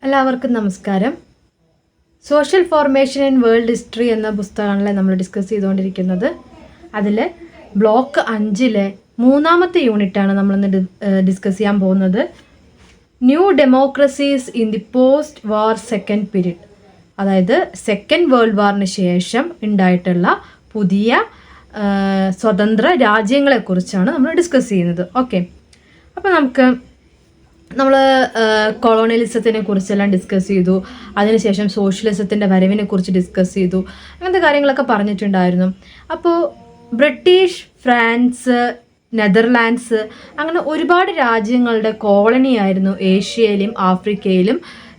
എല്ലാവർക്കും നമസ്കാരം. Social formation in world history എന്ന പുസ്തകമാണല്ലേ നമ്മൾ ഡിസ്കസ് ചെയ്തുകൊണ്ടിരിക്കുന്നത്. അതിൽ ബ്ലോക്ക് 5 മൂന്നാമത്തെ യൂണിറ്റാണ് നമ്മളിന്ന് ഡിസ്കസ് ചെയ്യാൻ പോകുന്നത്. New democracies in the post war second period, അതായത് സെക്കൻഡ് വേൾഡ് വാറിന് ശേഷം ഉണ്ടായിട്ടുള്ള പുതിയ സ്വതന്ത്ര രാജ്യങ്ങളെക്കുറിച്ചാണ് നമ്മൾ ഡിസ്കസ് ചെയ്യുന്നത്. ഓക്കെ, അപ്പോൾ നമ്മൾ കൊളോണിയലിസത്തിനെ കുറിച്ചെല്ലാം ഡിസ്കസ് ചെയ്തു. അതിനുശേഷം സോഷ്യലിസത്തിൻ്റെ വരവിനെ കുറിച്ച് ഡിസ്കസ് ചെയ്തു. അങ്ങനത്തെ കാര്യങ്ങളൊക്കെ പറഞ്ഞിട്ടുണ്ടായിരുന്നു. അപ്പോൾ ബ്രിട്ടീഷ്, ഫ്രാൻസ്, നെതർലാൻഡ്സ് അങ്ങനെ ഒരുപാട് രാജ്യങ്ങളുടെ കോളനിയായിരുന്നു ഏഷ്യയിലും ആഫ്രിക്കയിലും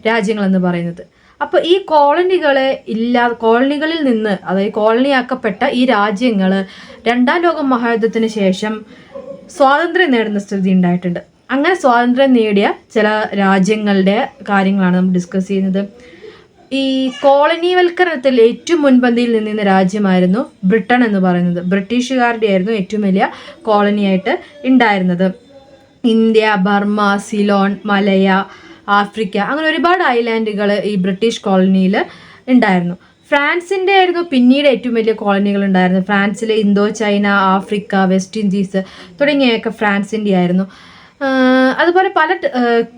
രാജ്യങ്ങളെന്ന് പറയുന്നത്. അപ്പോൾ ഈ കോളനികളിൽ നിന്ന്, അതായത് കോളനിയാക്കപ്പെട്ട ഈ രാജ്യങ്ങൾ രണ്ടാം ലോക മഹായുദ്ധത്തിന് ശേഷം സ്വാതന്ത്ര്യം നേടുന്ന സ്ഥിതി ഉണ്ടായിട്ടുണ്ട്. അങ്ങനെ സ്വാതന്ത്ര്യം നേടിയ ചില രാജ്യങ്ങളുടെ കാര്യങ്ങളാണ് നമ്മൾ ഡിസ്കസ് ചെയ്യുന്നത്. ഈ കോളനിവൽക്കരണത്തിൽ ഏറ്റവും മുൻപന്തിയിൽ നിന്നിരുന്ന രാജ്യമായിരുന്നു ബ്രിട്ടൻ എന്ന് പറയുന്നത്. ബ്രിട്ടീഷുകാരുടെ ആയിരുന്നു ഏറ്റവും വലിയ കോളനിയായിട്ട് ഉണ്ടായിരുന്നത്. ഇന്ത്യ, ബർമ്മ, സിലോൺ, മലയ, ആഫ്രിക്ക അങ്ങനെ ഒരുപാട് ഐലാൻഡുകൾ ഈ ബ്രിട്ടീഷ് കോളനിയിൽ ഉണ്ടായിരുന്നു. ഫ്രാൻസിൻ്റെ ആയിരുന്നു പിന്നീട് ഏറ്റവും വലിയ കോളനികൾ ഉണ്ടായിരുന്നു. ഫ്രാൻസിൽ Indo China, Africa, west Indies തുടങ്ങിയവയൊക്കെ ഫ്രാൻസിൻ്റെ ആയിരുന്നു. അതുപോലെ പല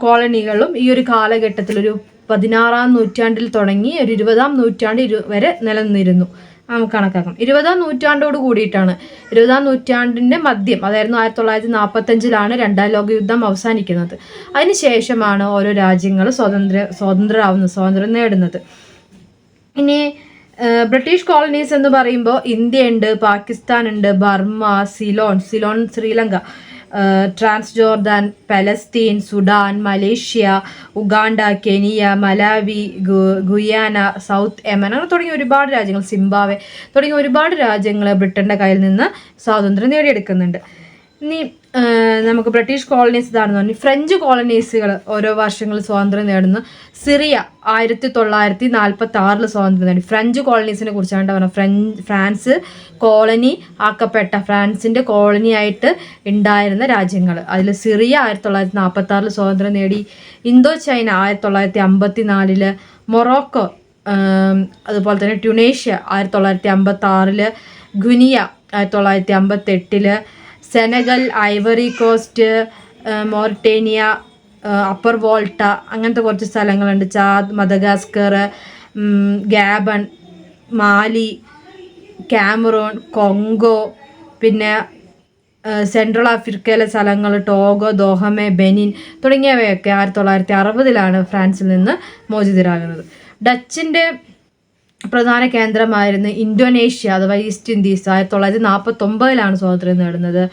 കോളനികളും ഈ ഒരു കാലഘട്ടത്തിൽ ഒരു 16-ാം നൂറ്റാണ്ടിൽ തുടങ്ങി ഒരു 20-ാം നൂറ്റാണ്ട് വരെ നിലനിന്നിരുന്നു. നമുക്ക് കണക്കാക്കാം. 20-ാം നൂറ്റാണ്ടോട് കൂടിയിട്ടാണ്, 20-ാം നൂറ്റാണ്ടിൻ്റെ മധ്യം, അതായിരുന്നു 1945-ലാണ് രണ്ടാം ലോക യുദ്ധം അവസാനിക്കുന്നത്. അതിനുശേഷമാണ് ഓരോ രാജ്യങ്ങൾ സ്വാതന്ത്ര്യം നേടുന്നത്. ഇനി ബ്രിട്ടീഷ് കോളനീസ് എന്ന് പറയുമ്പോൾ ഇന്ത്യ ഉണ്ട്, പാകിസ്ഥാൻ ഉണ്ട്, Burma, Ceylon Sri Lanka, trans Jordan, Palestine, Sudan, Malaysia, Uganda, Kenya, Malawi, Guyana, south Yemen അങ്ങനെ തുടങ്ങിയ ഒരുപാട് രാജ്യങ്ങൾ, സിംബാബ്വെ തുടങ്ങിയ ഒരുപാട് രാജ്യങ്ങൾ ബ്രിട്ടൻ്റെ കയ്യിൽ നിന്ന് സ്വാതന്ത്ര്യം നേടിയെടുക്കുന്നുണ്ട്. ഇനി നമുക്ക് ബ്രിട്ടീഷ് കോളനീസ് ഇതാണെന്ന് പറഞ്ഞു. ഫ്രഞ്ച് കോളനീസുകൾ ഓരോ വർഷങ്ങളിൽ സ്വാതന്ത്ര്യം നേടുന്നു. സിറിയ 1946 സ്വാതന്ത്ര്യം നേടി. ഫ്രഞ്ച് കോളനീസിനെ കുറിച്ചാണ് പറഞ്ഞത്. ഫ്രാൻസ് കോളനി ആക്കപ്പെട്ട, ഫ്രാൻസിൻ്റെ കോളനിയായിട്ട് ഉണ്ടായിരുന്ന രാജ്യങ്ങൾ, അതിൽ സിറിയ 1946 സ്വാതന്ത്ര്യം നേടി. ഇന്തോ ചൈന 1954, മൊറോക്കോ, അതുപോലെ തന്നെ ട്യൂണേഷ്യ 1956, ഗുനിയ 1958, സെനഗൽ, ഐവറി കോസ്റ്റ്, മോറിറ്റേനിയ, അപ്പർ വോൾട്ട അങ്ങനത്തെ കുറച്ച് സ്ഥലങ്ങളുണ്ട്. ചാദ്, മദഗാസ്കർ, ഗാബൺ, മാലി, കാമറൂൺ, കൊങ്കോ, പിന്നെ സെൻട്രൽ ആഫ്രിക്കയിലെ സ്ഥലങ്ങൾ ടോഗോ, ദോഹമെ, ബെനിൻ തുടങ്ങിയവയൊക്കെ 1960-ലാണ് ഫ്രാൻസിൽ നിന്ന് മോചിതരാകുന്നത്. ഡച്ചിൻ്റെ പ്രധാന കേന്ദ്രമായിരുന്നു ഇന്തോനേഷ്യ അഥവാ ഈസ്റ്റ് ഇൻഡീസ് 1949-ലാണ് സ്വാതന്ത്ര്യം നേടുന്നത്.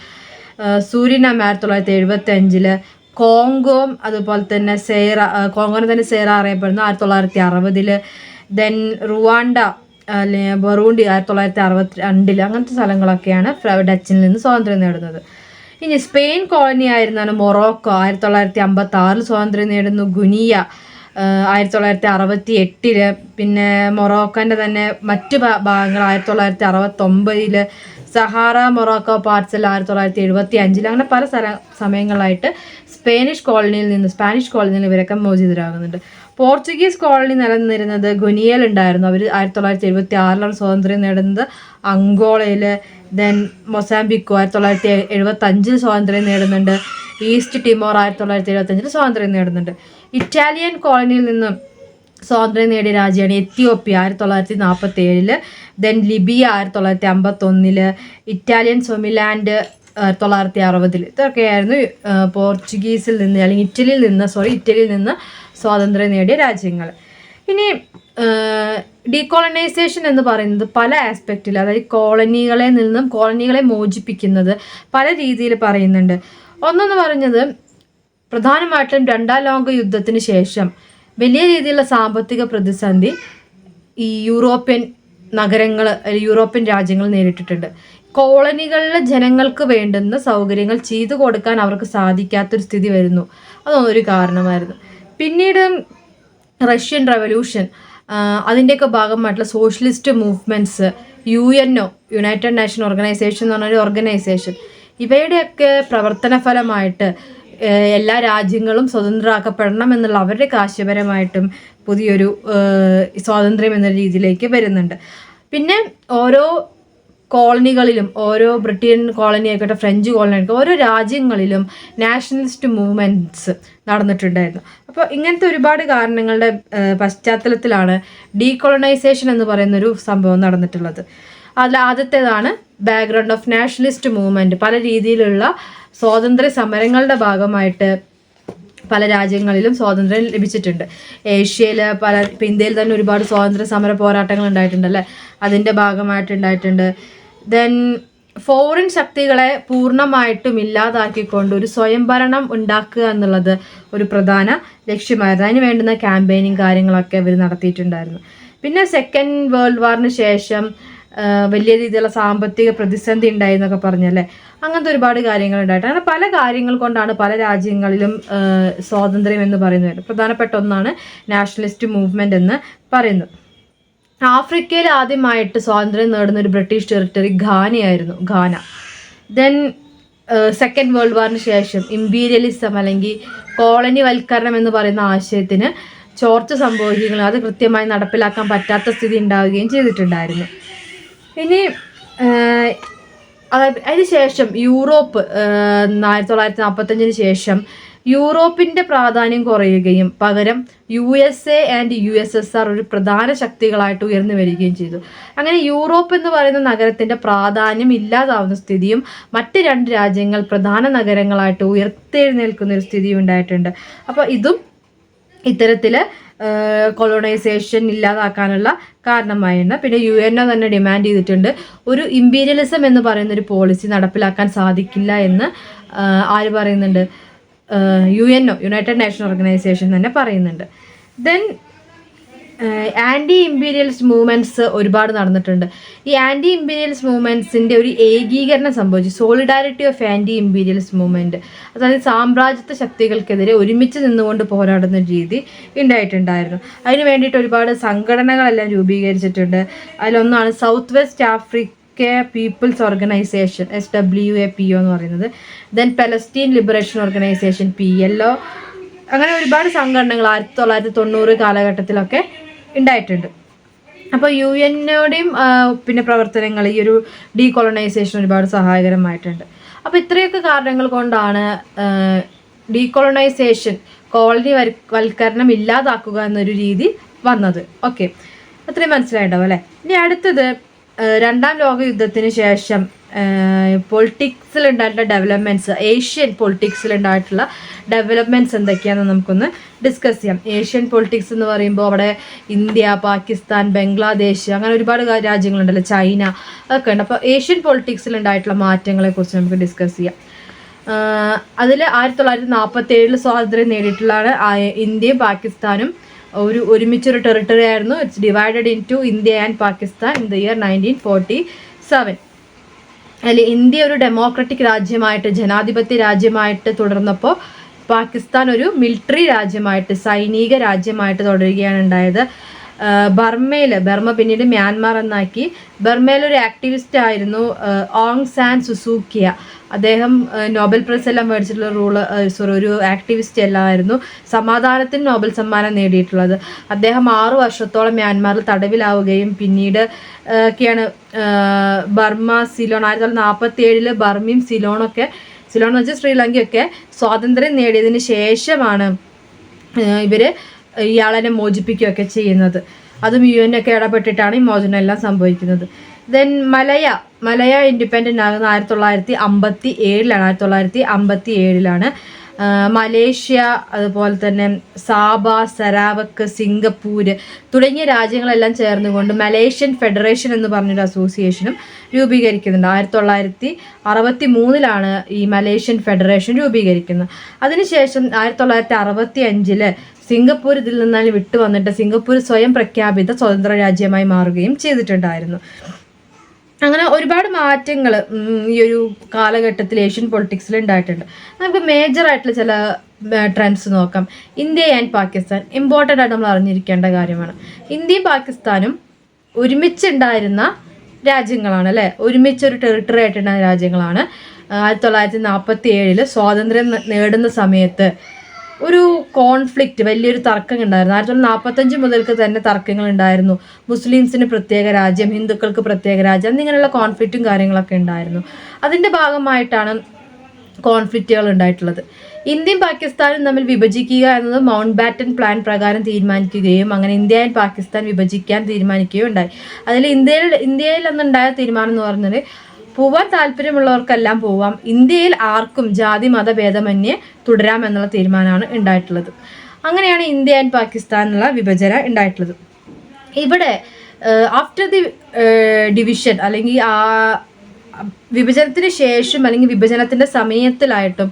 സൂരിനാം 1975, കോങ്കോ അതുപോലെ തന്നെ കോങ്കോനെ തന്നെ സേറ അറിയപ്പെടുന്നു 1960. Then Rwanda, Burundi 1962. അങ്ങനത്തെ സ്ഥലങ്ങളൊക്കെയാണ് ഡച്ചിൽ നിന്ന് സ്വാതന്ത്ര്യം നേടുന്നത്. ഇനി സ്പെയിൻ കോളനി ആയിരുന്നാണ് മൊറോക്കോ 1956 സ്വാതന്ത്ര്യം നേടുന്നു. ഗുനിയ 1968, പിന്നെ മൊറോക്കോൻ്റെ തന്നെ മറ്റ് ഭാഗങ്ങൾ 1969, സഹാറ മൊറോക്കോ പാർട്സൽ 1975. അങ്ങനെ പല സമയങ്ങളായിട്ട് സ്പാനിഷ് കോളനിയിൽ നിന്ന് ഇവരൊക്കെ മോചിതരാകുന്നുണ്ട്. പോർച്ചുഗീസ് കോളനി നിലനിന്നിരുന്നത് ഗുനിയയിൽ ഉണ്ടായിരുന്നു. അവർ 1976-ലാണ് സ്വാതന്ത്ര്യം നേടുന്നത്. അങ്കോളയിൽ, ദെൻ മൊസാംബിക്കോ 1975 സ്വാതന്ത്ര്യം നേടുന്നുണ്ട്. ഈസ്റ്റ് ടിമോർ 1975 സ്വാതന്ത്ര്യം നേടുന്നുണ്ട്. ഇറ്റാലിയൻ കോളനിയിൽ നിന്നും സ്വാതന്ത്ര്യം നേടിയ രാജ്യമാണ് എത്യോപ്യ 1947, ദെൻ ലിബിയ 1951, ഇറ്റാലിയൻ സൊമിലാൻഡ് 1960. ഇതൊക്കെയായിരുന്നു പോർച്ചുഗീസിൽ നിന്ന് അല്ലെങ്കിൽ ഇറ്റലിയിൽ നിന്ന് സ്വാതന്ത്ര്യം നേടിയ രാജ്യങ്ങൾ. ഇനി ഡീകോളനൈസേഷൻ എന്ന് പറയുന്നത് പല ആസ്പെക്റ്റിൽ, അതായത് കോളനികളെ മോചിപ്പിക്കുന്നത് പല രീതിയിൽ പറയുന്നുണ്ട്. ഒന്നെന്ന് പറഞ്ഞത് പ്രധാനമായിട്ടും രണ്ടാം ലോക യുദ്ധത്തിന് ശേഷം വലിയ രീതിയിലുള്ള സാമ്പത്തിക പ്രതിസന്ധി ഈ യൂറോപ്യൻ രാജ്യങ്ങൾ നേരിട്ടിട്ടുണ്ട്. കോളനികളിലെ ജനങ്ങൾക്ക് വേണ്ടുന്ന സൗകര്യങ്ങൾ ചെയ്തു കൊടുക്കാൻ അവർക്ക് സാധിക്കാത്തൊരു സ്ഥിതി വരുന്നു. അതൊന്നൊരു കാരണമായിരുന്നു. പിന്നീട് റഷ്യൻ റവല്യൂഷൻ, അതിൻ്റെയൊക്കെ ഭാഗമായിട്ടുള്ള socialist movements, UNO, United nation organisation എന്ന് പറഞ്ഞൊരു ഓർഗനൈസേഷൻ, ഇവയുടെയൊക്കെ പ്രവർത്തന ഫലമായിട്ട് എല്ലാ രാജ്യങ്ങളും സ്വതന്ത്രമാക്കപ്പെടണം എന്നുള്ള അവരുടെ ആശയപരമായിട്ടും പുതിയൊരു സ്വാതന്ത്ര്യം എന്ന രീതിയിലേക്ക് വരുന്നുണ്ട്. പിന്നെ ഓരോ കോളനികളിലും, ഓരോ ബ്രിട്ടൻ കോളനി ആയിക്കോട്ടെ, ഫ്രഞ്ച് കോളനി ആയിക്കോട്ടെ, ഓരോ രാജ്യങ്ങളിലും നാഷണലിസ്റ്റ് മൂവ്മെൻറ്റ്സ് നടന്നിട്ടുണ്ടായിരുന്നു. അപ്പോൾ ഇങ്ങനത്തെ ഒരുപാട് കാരണങ്ങളുടെ പശ്ചാത്തലത്തിലാണ് ഡീകോളനൈസേഷൻ എന്ന് പറയുന്നൊരു സംഭവം നടന്നിട്ടുള്ളത്. അതിൽ ആദ്യത്തേതാണ് ബാക്ക്ഗ്രൗണ്ട് ഓഫ് നാഷണലിസ്റ്റ് മൂവ്മെൻറ്റ്. പല രീതിയിലുള്ള സ്വാതന്ത്ര്യ സമരങ്ങളുടെ ഭാഗമായിട്ട് പല രാജ്യങ്ങളിലും സ്വാതന്ത്ര്യം ലഭിച്ചിട്ടുണ്ട്. ഏഷ്യയിൽ ഇപ്പം ഇന്ത്യയിൽ തന്നെ ഒരുപാട് സ്വാതന്ത്ര്യ സമര പോരാട്ടങ്ങൾ ഉണ്ടായിട്ടുണ്ട് അല്ലേ, അതിൻ്റെ ഭാഗമായിട്ടുണ്ടായിട്ടുണ്ട്. ദെൻ ഫോറിൻ ശക്തികളെ പൂർണ്ണമായിട്ടും ഇല്ലാതാക്കിക്കൊണ്ട് ഒരു സ്വയംഭരണം ഉണ്ടാക്കുക എന്നുള്ളത് ഒരു പ്രധാന ലക്ഷ്യമായിരുന്നു. അതിന് വേണ്ടുന്ന ക്യാമ്പയിനിങ് കാര്യങ്ങളൊക്കെ അവർ നടത്തിയിട്ടുണ്ടായിരുന്നു. പിന്നെ സെക്കൻഡ് വേൾഡ് വാറിന് ശേഷം വലിയ രീതിയിലുള്ള സാമ്പത്തിക പ്രതിസന്ധി ഉണ്ടായി എന്നൊക്കെ പറഞ്ഞല്ലേ, അങ്ങനത്തെ ഒരുപാട് കാര്യങ്ങൾ ഉണ്ടായിട്ട് അങ്ങനെ പല കാര്യങ്ങൾ കൊണ്ടാണ് പല രാജ്യങ്ങളിലും സ്വാതന്ത്ര്യം എന്ന് പറയുന്നത്. പ്രധാനപ്പെട്ട ഒന്നാണ് നാഷണലിസ്റ്റ് മൂവ്മെൻ്റ് എന്ന് പറയുന്നത്. ആഫ്രിക്കയിൽ ആദ്യമായിട്ട് സ്വാതന്ത്ര്യം നേടുന്ന ഒരു British territory Ghana. Then second world വാറിന് ശേഷം ഇമ്പീരിയലിസം അല്ലെങ്കിൽ കോളനി വൽക്കരണം എന്ന് പറയുന്ന ആശയത്തിന് ചോർച്ച സംഭവിക്കുകയും അത് കൃത്യമായി നടപ്പിലാക്കാൻ പറ്റാത്ത സ്ഥിതി ഉണ്ടാവുകയും ചെയ്തിട്ടുണ്ടായിരുന്നു. ഇനി അതിനുശേഷം യൂറോപ്പ് 1945 ശേഷം യൂറോപ്പിൻ്റെ പ്രാധാന്യം കുറയുകയും പകരം USA ആൻഡ് USSR ഒരു പ്രധാന ശക്തികളായിട്ട് ഉയർന്നു വരികയും ചെയ്തു. അങ്ങനെ യൂറോപ്പ് എന്ന് പറയുന്ന നഗരത്തിൻ്റെ പ്രാധാന്യം ഇല്ലാതാവുന്ന സ്ഥിതിയും മറ്റ് രണ്ട് രാജ്യങ്ങൾ പ്രധാന നഗരങ്ങളായിട്ട് ഉയർത്തെഴുന്നേൽക്കുന്ന ഒരു സ്ഥിതിയും ഉണ്ടായിട്ടുണ്ട്. അപ്പോൾ ഇതും ഇത്തരത്തിൽ കൊളോണൈസേഷൻ ഇല്ലാതാക്കാനുള്ള കാരണമായിരുന്നു. പിന്നെ UNO തന്നെ ഡിമാൻഡ് ചെയ്തിട്ടുണ്ട്, ഒരു ഇമ്പീരിയലിസം എന്ന് പറയുന്ന ഒരു പോളിസി നടപ്പിലാക്കാൻ സാധിക്കില്ല എന്ന് ആര് പറയുന്നുണ്ട്? UNO, യുണൈറ്റഡ് നേഷൻ ഓർഗനൈസേഷൻ തന്നെ പറയുന്നുണ്ട്. ദെൻ ആൻറ്റി ഇമ്പീരിയലിസ്റ്റ് മൂവ്മെൻറ്റ്സ് ഒരുപാട് നടന്നിട്ടുണ്ട്. ഈ ആൻറ്റി ഇമ്പീരിയലിസ്റ്റ് മൂവ്മെൻറ്റ്സിൻ്റെ ഒരു ഏകീകരണം സംഭവിച്ചു. Solidarity of anti imperialist movement, അതായത് സാമ്രാജ്യത്വ ശക്തികൾക്കെതിരെ ഒരുമിച്ച് നിന്നുകൊണ്ട് പോരാടുന്ന രീതി ഉണ്ടായിട്ടുണ്ടായിരുന്നു. അതിന് വേണ്ടിയിട്ട് ഒരുപാട് സംഘടനകളെല്ലാം രൂപീകരിച്ചിട്ടുണ്ട്. അതിലൊന്നാണ് south west Africa people's organisation, SWAPO എന്ന് പറയുന്നത്. Then Palestine liberation organisation, PLO. അങ്ങനെ ഒരുപാട് സംഘടനകൾ 1990 കാലഘട്ടത്തിലൊക്കെ ഉണ്ടായിട്ടുണ്ട്. അപ്പോൾ UNOയുടെയും പിന്നെ പ്രവർത്തനങ്ങൾ ഈ ഒരു ഡീകോളനൈസേഷൻ ഒരുപാട് സഹായകരമായിട്ടുണ്ട്. അപ്പോൾ ഇത്രയൊക്കെ കാരണങ്ങൾ കൊണ്ടാണ് ഡീകോളനൈസേഷൻ, കോളനി വൽക്കരണം ഇല്ലാതാക്കുക എന്നൊരു രീതി വന്നത്. ഓക്കെ, അത്രയും മനസ്സിലായിട്ടുണ്ടാവും അല്ലേ. ഇനി അടുത്തത് രണ്ടാം ലോക യുദ്ധത്തിന് ശേഷം പൊളിറ്റിക്സിലുണ്ടായിട്ടുള്ള ഡെവലപ്മെൻറ്റ്സ്, ഏഷ്യൻ പൊളിറ്റിക്സിലുണ്ടായിട്ടുള്ള ഡെവലപ്മെൻറ്റ്സ് എന്തൊക്കെയാണെന്ന് നമുക്കൊന്ന് ഡിസ്കസ് ചെയ്യാം. ഏഷ്യൻ പൊളിറ്റിക്സ് എന്ന് പറയുമ്പോൾ അവിടെ ഇന്ത്യ, പാകിസ്ഥാൻ, ബംഗ്ലാദേശ്, അങ്ങനെ ഒരുപാട് രാജ്യങ്ങളുണ്ടല്ലോ, ചൈന, അതൊക്കെ ഉണ്ട്. അപ്പോൾ ഏഷ്യൻ പൊളിറ്റിക്സിലുണ്ടായിട്ടുള്ള മാറ്റങ്ങളെക്കുറിച്ച് നമുക്ക് ഡിസ്കസ് ചെയ്യാം. അതിൽ 1947 സ്വാതന്ത്ര്യം നേടിയിട്ടുള്ളതാണ് ഇന്ത്യയും പാകിസ്ഥാനും ഒരുമിച്ചൊരു ടെറിട്ടറി ആയിരുന്നു. It's divided into India and Pakistan in the year 1947. അതിൽ ഇന്ത്യ ഒരു ഡെമോക്രാറ്റിക് രാജ്യമായിട്ട്, ജനാധിപത്യ രാജ്യമായിട്ട് തുടർന്നപ്പോൾ പാകിസ്ഥാൻ ഒരു മിലിറ്ററി രാജ്യമായിട്ട്, സൈനിക രാജ്യമായിട്ട് തുടരുകയാണ് ഉണ്ടായത്. ബർമ്മ പിന്നീട് മ്യാൻമാർ എന്നാക്കി. ബർമയിലൊരു ആക്ടിവിസ്റ്റ് ആയിരുന്നു ഓങ് സാൻ സുസൂക്കിയ. അദ്ദേഹം നോബൽ പ്രൈസ് എല്ലാം മേടിച്ചിട്ടുള്ള ഒരു ആക്ടിവിസ്റ്റ് എല്ലാമായിരുന്നു. സമാധാനത്തിന് നോബൽ സമ്മാനം നേടിയിട്ടുള്ളത്. അദ്ദേഹം 6 വർഷത്തോളം മ്യാൻമാറിൽ തടവിലാവുകയും പിന്നീട് ഒക്കെയാണ് ബർമ്മ, സിലോൺ 1947 ബർമ്മയും സിലോൺ എന്ന് വെച്ചാൽ ശ്രീലങ്കയൊക്കെ സ്വാതന്ത്ര്യം നേടിയതിന് ശേഷമാണ് ഇവർ ഇയാളെ മോചിപ്പിക്കുകയൊക്കെ ചെയ്യുന്നത്. അതും UN ഒക്കെ ഇടപെട്ടിട്ടാണ് ഈ മോചനം എല്ലാം സംഭവിക്കുന്നത്. ദെൻ മലയ ഇൻഡിപെൻഡൻ്റ് ആകുന്ന 1957. മലേഷ്യ, അതുപോലെ തന്നെ സാബ, സരാവക്ക്, സിംഗപ്പൂര് തുടങ്ങിയ രാജ്യങ്ങളെല്ലാം ചേർന്നുകൊണ്ട് മലേഷ്യൻ ഫെഡറേഷൻ എന്ന് പറഞ്ഞൊരു അസോസിയേഷനും രൂപീകരിക്കുന്നുണ്ട്. 1963 ഈ മലേഷ്യൻ ഫെഡറേഷൻ രൂപീകരിക്കുന്നത്. അതിനുശേഷം 1965 സിംഗപ്പൂർ ഇതിൽ നിന്നാണ് വിട്ടുവന്നിട്ട് സിംഗപ്പൂർ സ്വയം പ്രഖ്യാപിത സ്വതന്ത്ര രാജ്യമായി മാറുകയും ചെയ്തിട്ടുണ്ടായിരുന്നു. അങ്ങനെ ഒരുപാട് മാറ്റങ്ങൾ ഈ ഒരു കാലഘട്ടത്തിൽ ഏഷ്യൻ പൊളിറ്റിക്സിൽ ഉണ്ടായിട്ടുണ്ട്. നമുക്ക് മേജറായിട്ടുള്ള ചില ട്രെൻഡ്സ് നോക്കാം. ഇന്ത്യ ആൻഡ് പാകിസ്ഥാൻ ഇമ്പോർട്ടൻ്റ് ആയിട്ട് നമ്മൾ അറിഞ്ഞിരിക്കേണ്ട കാര്യമാണ്. ഇന്ത്യയും പാകിസ്ഥാനും ഒരുമിച്ചുണ്ടായിരുന്ന രാജ്യങ്ങളാണ് അല്ലേ, ഒരുമിച്ചൊരു ടെറിട്ടറി ആയിട്ടുണ്ടായ രാജ്യങ്ങളാണ്. 1947 സ്വാതന്ത്ര്യം നേടുന്ന സമയത്ത് ഒരു കോൺഫ്ലിക്റ്റ്, വലിയൊരു തർക്കം ഉണ്ടായിരുന്നു. 1945 മുതൽക്ക് തന്നെ തർക്കങ്ങൾ ഉണ്ടായിരുന്നു. മുസ്ലിംസിന് പ്രത്യേക രാജ്യം, ഹിന്ദുക്കൾക്ക് പ്രത്യേക രാജ്യം എന്നിങ്ങനെയുള്ള കോൺഫ്ലിക്റ്റും കാര്യങ്ങളൊക്കെ ഉണ്ടായിരുന്നു. അതിൻ്റെ ഭാഗമായിട്ടാണ് കോൺഫ്ലിക്റ്റുകൾ ഉണ്ടായിട്ടുള്ളത്. ഇന്ത്യയും പാകിസ്ഥാനും തമ്മിൽ വിഭജിക്കുക എന്നത് മൗണ്ട് ബാറ്റൻ പ്ലാൻ പ്രകാരം തീരുമാനിക്കുകയും അങ്ങനെ ഇന്ത്യ ആൻഡ് പാകിസ്ഥാൻ വിഭജിക്കാൻ തീരുമാനിക്കുകയും ഉണ്ടായി. അതിൽ ഇന്ത്യയിൽ അന്നുണ്ടായ തീരുമാനം എന്ന് പറഞ്ഞാൽ പോവാൻ താല്പര്യമുള്ളവർക്കെല്ലാം പോവാം, ഇന്ത്യയിൽ ആർക്കും ജാതി മതഭേദമന്യേ തുടരാം എന്നുള്ള തീരുമാനമാണ് ഉണ്ടായിട്ടുള്ളത്. അങ്ങനെയാണ് ഇന്ത്യ ആൻഡ് പാകിസ്ഥാൻ എന്നുള്ള വിഭജനം ഉണ്ടായിട്ടുള്ളത്. ഇവിടെ ആഫ്റ്റർ ദി ഡിവിഷൻ അല്ലെങ്കിൽ ആ വിഭജനത്തിന് ശേഷം അല്ലെങ്കിൽ വിഭജനത്തിൻ്റെ സമയത്തിലായിട്ടും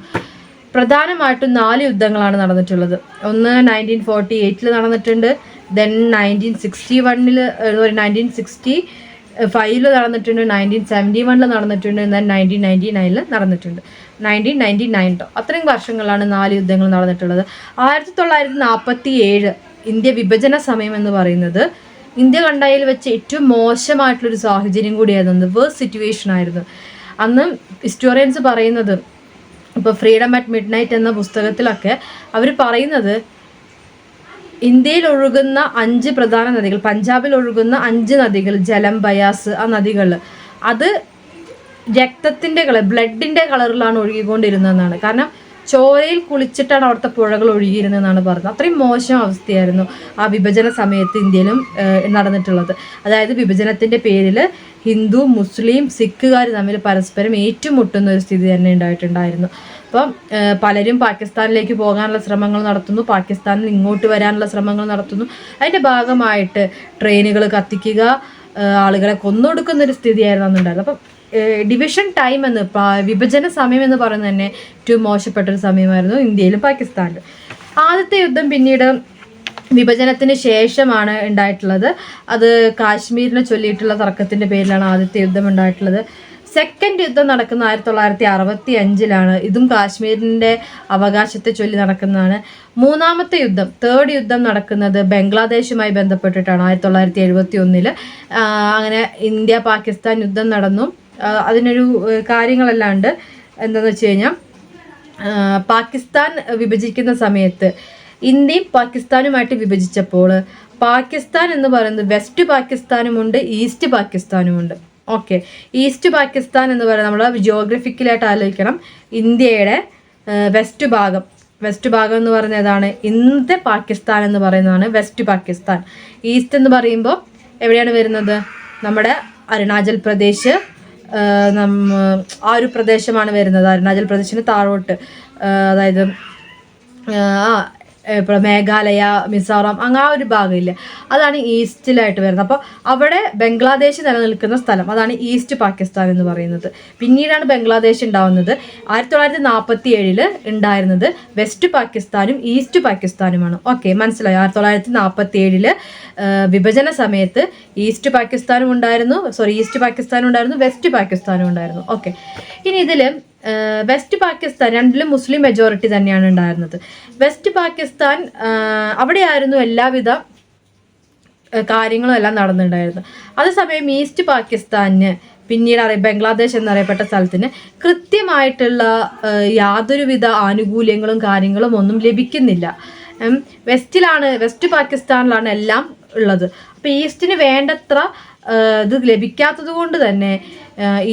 പ്രധാനമായിട്ടും 4 യുദ്ധങ്ങളാണ് നടന്നിട്ടുള്ളത്. ഒന്ന് 1948 നടന്നിട്ടുണ്ട്, ദെൻ 1965 നടന്നിട്ടുണ്ട്, 1971 നടന്നിട്ടുണ്ട്, ദെൻ 1999 നടന്നിട്ടുണ്ട്. 1999 അത്രയും വർഷങ്ങളാണ് 4 യുദ്ധങ്ങൾ നടന്നിട്ടുള്ളത്. 1947 ഇന്ത്യ വിഭജന സമയം എന്ന് പറയുന്നത് ഇന്ത്യ കണ്ടതിൽ വെച്ച് ഏറ്റവും മോശമായിട്ടുള്ളൊരു സാഹചര്യം കൂടിയായിരുന്നു. വേഴ്സ്റ്റ് സിറ്റുവേഷൻ ആയിരുന്നു. അന്ന് ഹിസ്റ്റോറിയൻസ് പറയുന്നത്, ഇപ്പോൾ ഫ്രീഡം അറ്റ് മിഡ് നൈറ്റ് എന്ന പുസ്തകത്തിലൊക്കെ അവർ പറയുന്നത് ഇന്ത്യയിൽ ഒഴുകുന്ന 5 പ്രധാന നദികൾ, പഞ്ചാബിൽ ഒഴുകുന്ന 5 നദികൾ, ജലം, ബയാസ്, ആ നദികൾ അത് രക്തത്തിൻ്റെ ബ്ലഡിൻ്റെ കളറിലാണ് ഒഴുകിക്കൊണ്ടിരുന്നതെന്നാണ്. കാരണം ചോരയിൽ കുളിച്ചിട്ടാണ് അവിടുത്തെ പുഴകൾ ഒഴുകിയിരുന്നതെന്നാണ് പറഞ്ഞത്. അത്രയും മോശം അവസ്ഥയായിരുന്നു ആ വിഭജന സമയത്ത് ഇന്ത്യയിലും നടന്നിട്ടുള്ളത്. അതായത് വിഭജനത്തിൻ്റെ പേരിൽ ഹിന്ദു, മുസ്ലിം, സിഖുകാർ തമ്മിൽ പരസ്പരം ഏറ്റുമുട്ടുന്ന ഒരു സ്ഥിതി തന്നെ ഉണ്ടായിട്ടുണ്ടായിരുന്നു. അപ്പം പലരും പാകിസ്ഥാനിലേക്ക് പോകാനുള്ള ശ്രമങ്ങൾ നടത്തുന്നു, പാകിസ്ഥാനിൽ ഇങ്ങോട്ട് വരാനുള്ള ശ്രമങ്ങൾ നടത്തുന്നു. അതിൻ്റെ ഭാഗമായിട്ട് ട്രെയിനുകൾ കത്തിക്കുക, ആളുകളെ കൊന്നൊടുക്കുന്നൊരു സ്ഥിതിയായിരുന്നു അന്നുണ്ടായിരുന്നത്. അപ്പം ഡിവിഷൻ ടൈം വിഭജന സമയം എന്ന് പറയുന്നത് തന്നെ ഏറ്റവും മോശപ്പെട്ടൊരു സമയമായിരുന്നു ഇന്ത്യയിലും പാകിസ്ഥാനിലും. ആദ്യത്തെ യുദ്ധം പിന്നീട് വിഭജനത്തിന് ശേഷമാണ് ഉണ്ടായിട്ടുള്ളത്. അത് കാശ്മീരിനെ ചൊല്ലിയിട്ടുള്ള തർക്കത്തിൻ്റെ പേരിലാണ് ആദ്യത്തെ യുദ്ധം ഉണ്ടായിട്ടുള്ളത്. സെക്കൻഡ് യുദ്ധം നടക്കുന്ന 1965 ഇതും കാശ്മീരിൻ്റെ അവകാശത്തെ ചൊല്ലി നടക്കുന്നതാണ്. മൂന്നാമത്തെ യുദ്ധം, തേർഡ് യുദ്ധം നടക്കുന്നത് ബംഗ്ലാദേശുമായി ബന്ധപ്പെട്ടിട്ടാണ് 1971. അങ്ങനെ ഇന്ത്യ പാകിസ്ഥാൻ യുദ്ധം നടന്നു. അതിനൊരു കാര്യങ്ങളല്ലാണ്ട് എന്താണെന്ന് വെച്ച് കഴിഞ്ഞാൽ പാകിസ്ഥാൻ വിഭജിക്കുന്ന സമയത്ത് ഇന്ത്യയും പാകിസ്ഥാനുമായിട്ട് വിഭജിച്ചപ്പോൾ പാകിസ്ഥാൻ എന്ന് പറയുന്നത് വെസ്റ്റ് പാകിസ്ഥാനുമുണ്ട്, ഈസ്റ്റ് പാകിസ്ഥാനുമുണ്ട്. ഓക്കെ, ഈസ്റ്റ് പാകിസ്ഥാൻ എന്ന് പറയുന്നത് നമ്മൾ ജിയോഗ്രഫിക്കലായിട്ട് ആലോചിക്കണം. ഇന്ത്യയുടെ വെസ്റ്റ് ഭാഗം എന്ന് പറയുന്നത് ഏതാണ്? ഇന്നത്തെ പാകിസ്ഥാൻ എന്ന് പറയുന്നതാണ് വെസ്റ്റ് പാകിസ്ഥാൻ. ഈസ്റ്റ് എന്ന് പറയുമ്പോൾ എവിടെയാണ് വരുന്നത്? നമ്മുടെ അരുണാചൽ പ്രദേശ്, ആ ഒരു പ്രദേശമാണ് വരുന്നത്. അരുണാചൽ പ്രദേശിന് താഴോട്ട്, അതായത് ഇപ്പോൾ മേഘാലയ, മിസോറാം അങ്ങനെ ആ ഒരു ഭാഗമില്ല, അതാണ് ഈസ്റ്റിലായിട്ട് വരുന്നത്. അപ്പോൾ അവിടെ ബംഗ്ലാദേശ് നിലനിൽക്കുന്ന സ്ഥലം, അതാണ് ഈസ്റ്റ് പാകിസ്ഥാൻ എന്ന് പറയുന്നത്. പിന്നീടാണ് ബംഗ്ലാദേശ് ഉണ്ടാവുന്നത്. 1947 ഉണ്ടായിരുന്നത് വെസ്റ്റ് പാകിസ്ഥാനും ഈസ്റ്റ് പാകിസ്ഥാനുമാണ്. ഓക്കെ, മനസ്സിലായി. 1947 വിഭജന സമയത്ത് ഈസ്റ്റ് പാകിസ്ഥാനും ഉണ്ടായിരുന്നു, ഈസ്റ്റ് പാകിസ്ഥാനും ഉണ്ടായിരുന്നു, വെസ്റ്റ് പാകിസ്ഥാനും ഉണ്ടായിരുന്നു. ഓക്കെ, ഇനി ഇതിൽ വെസ്റ്റ് പാകിസ്ഥാൻ രണ്ടിലും മുസ്ലിം മെജോറിറ്റി തന്നെയാണ് ഉണ്ടായിരുന്നത്. വെസ്റ്റ് പാകിസ്ഥാൻ അവിടെയായിരുന്നു എല്ലാവിധ കാര്യങ്ങളും എല്ലാം നടന്നിട്ടുണ്ടായിരുന്നു. അതേസമയം ഈസ്റ്റ് പാകിസ്ഥാനിന് പിന്നീട് ബംഗ്ലാദേശ് എന്നറിയപ്പെട്ട സ്ഥലത്തിന് കൃത്യമായിട്ടുള്ള യാതൊരുവിധ ആനുകൂല്യങ്ങളും കാര്യങ്ങളും ഒന്നും ലഭിക്കുന്നില്ല. വെസ്റ്റ് പാകിസ്ഥാനിലാണ് എല്ലാം ഉള്ളത്. അപ്പോൾ ഈസ്റ്റിന് വേണ്ടത്ര ഇത് ലഭിക്കാത്തത് കൊണ്ട് തന്നെ